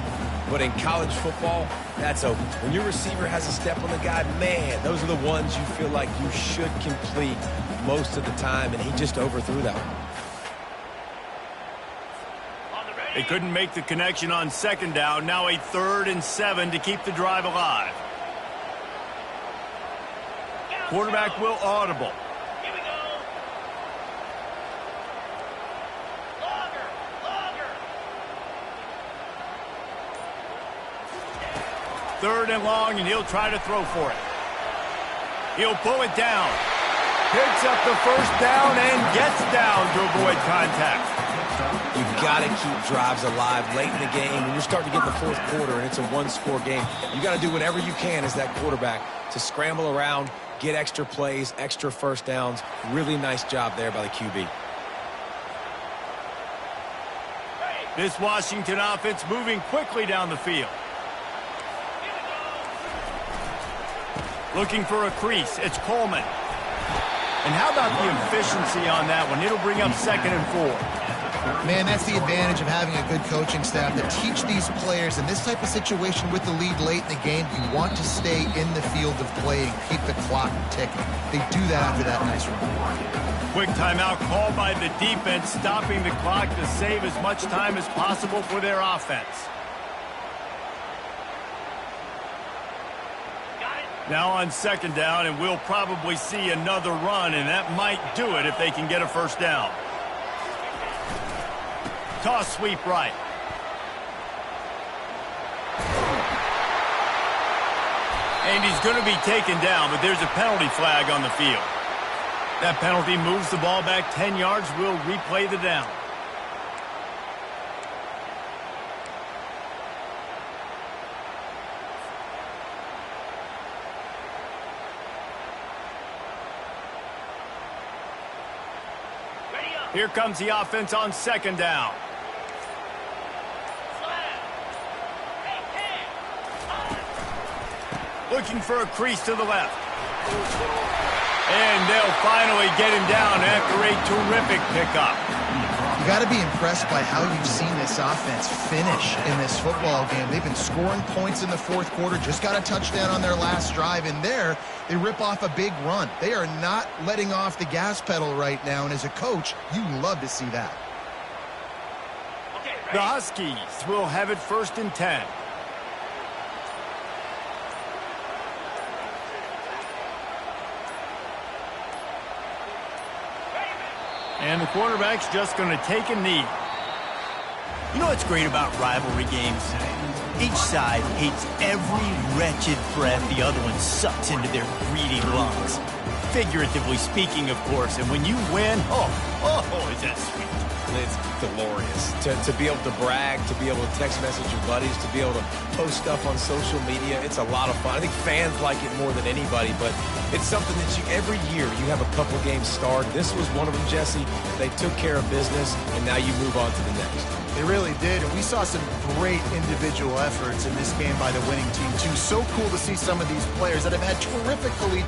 but in college football, that's open. When your receiver has a step on the guy, man, those are the ones you feel like you should complete most of the time, and he just overthrew that one. They couldn't make the connection on 2nd down. Now a 3rd and 7 to keep the drive alive. Quarterback will audible. Here we go. Longer, longer. 3rd and long, and he'll try to throw for it. He'll pull it down. Picks up the 1st down and gets down to avoid contact. You've got to keep drives alive late in the game. When you're starting to get in the 4th quarter and it's a 1-score game, you got to do whatever you can as that quarterback to scramble around, get extra plays, extra 1st downs. Really nice job there by the QB. This Washington offense moving quickly down the field. Looking for a crease. It's Coleman. And how about the efficiency on that one? It'll bring up 2nd and 4. Man, that's the advantage of having a good coaching staff that teach these players in this type of situation with the lead late in the game. You want to stay in the field of play and keep the clock ticking. They do that after that nice run. Quick timeout called by the defense, stopping the clock to save as much time as possible for their offense. Now on 2nd down, and we'll probably see another run, and that might do it if they can get a 1st down. Toss sweep right. And he's going to be taken down, but there's a penalty flag on the field. That penalty moves the ball back 10 yards. We'll replay the down. Here comes the offense on 2nd down. Looking for a crease to the left. And they'll finally get him down after a terrific pickup. You got to be impressed by how you've seen this offense finish in this football game. They've been scoring points in the 4th quarter, just got a touchdown on their last drive, and there they rip off a big run. They are not letting off the gas pedal right now, and as a coach, you love to see that. The Huskies will have it 1st and 10. And the quarterback's just going to take a knee. You know what's great about rivalry games? Each side hates every wretched breath the other one sucks into their greedy lungs. Figuratively speaking, of course. And when you win, oh, is that sweet. It's glorious to be able to brag, to be able to text message your buddies, to be able to post stuff on social media. It's a lot of fun. I think fans like it more than anybody, but it's something that every year you have a couple games start. This was one of them, Jesse. They took care of business, and now you move on to the next. They really did, and we saw some great individual efforts in this game by the winning team, too. So cool to see some of these players that have had terrific collegiate